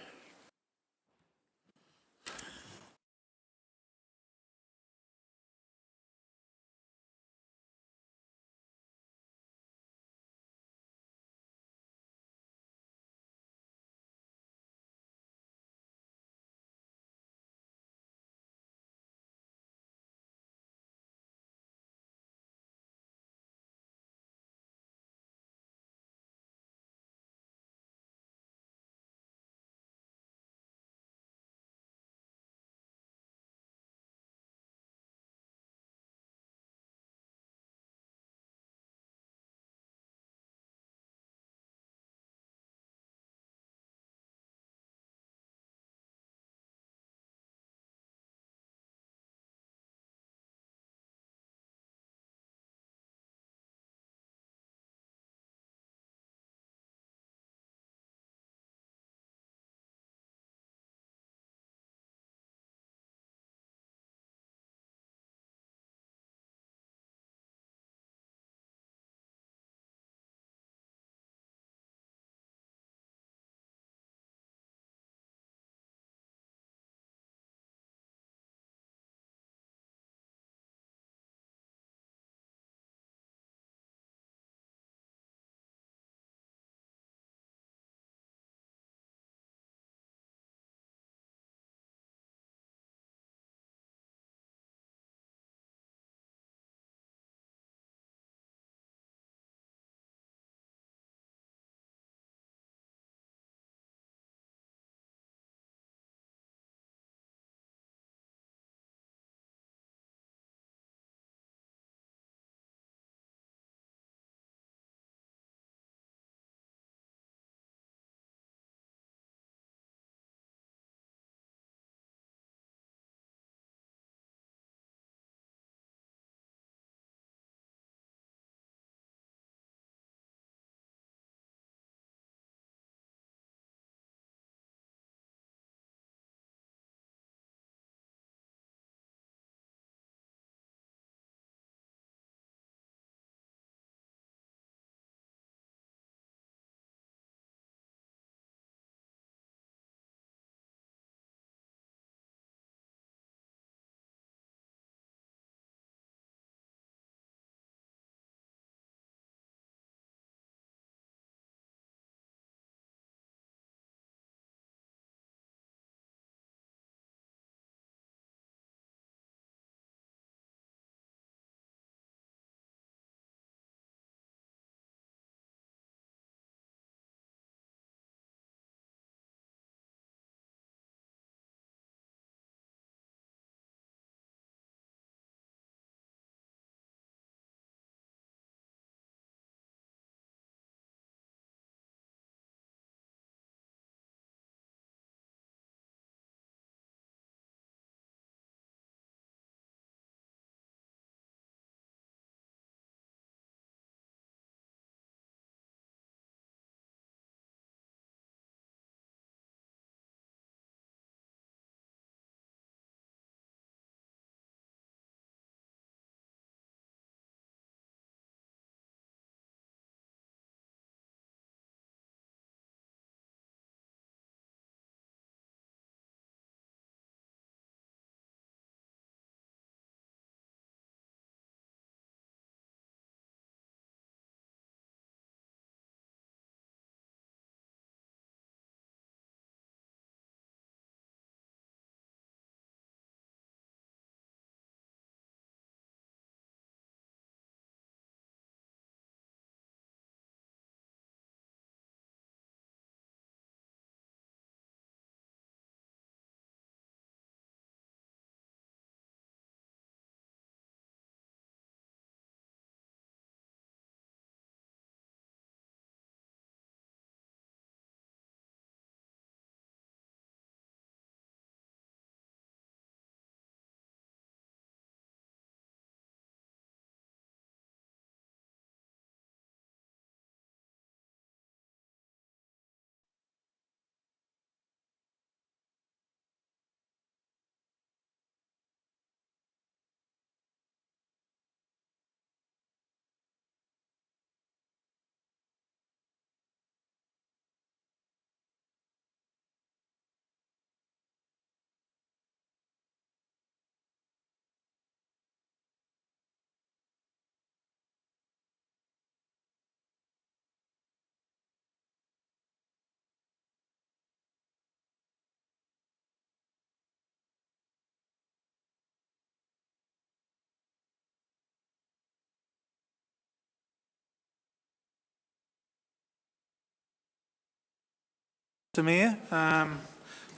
Mr Mayor.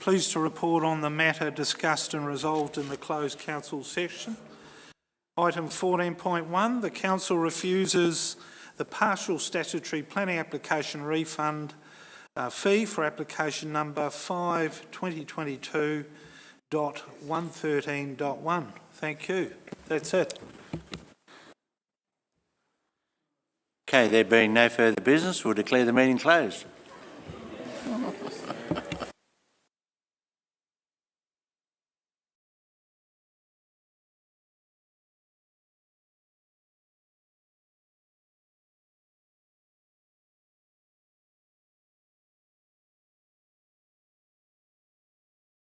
Pleased to report on the matter discussed and resolved in the closed council session. Item 14.1, the council refuses the partial statutory planning application refund fee for application number 5/2022.113.1. Thank you. That's it. Okay, there being no further business, we'll declare the meeting closed.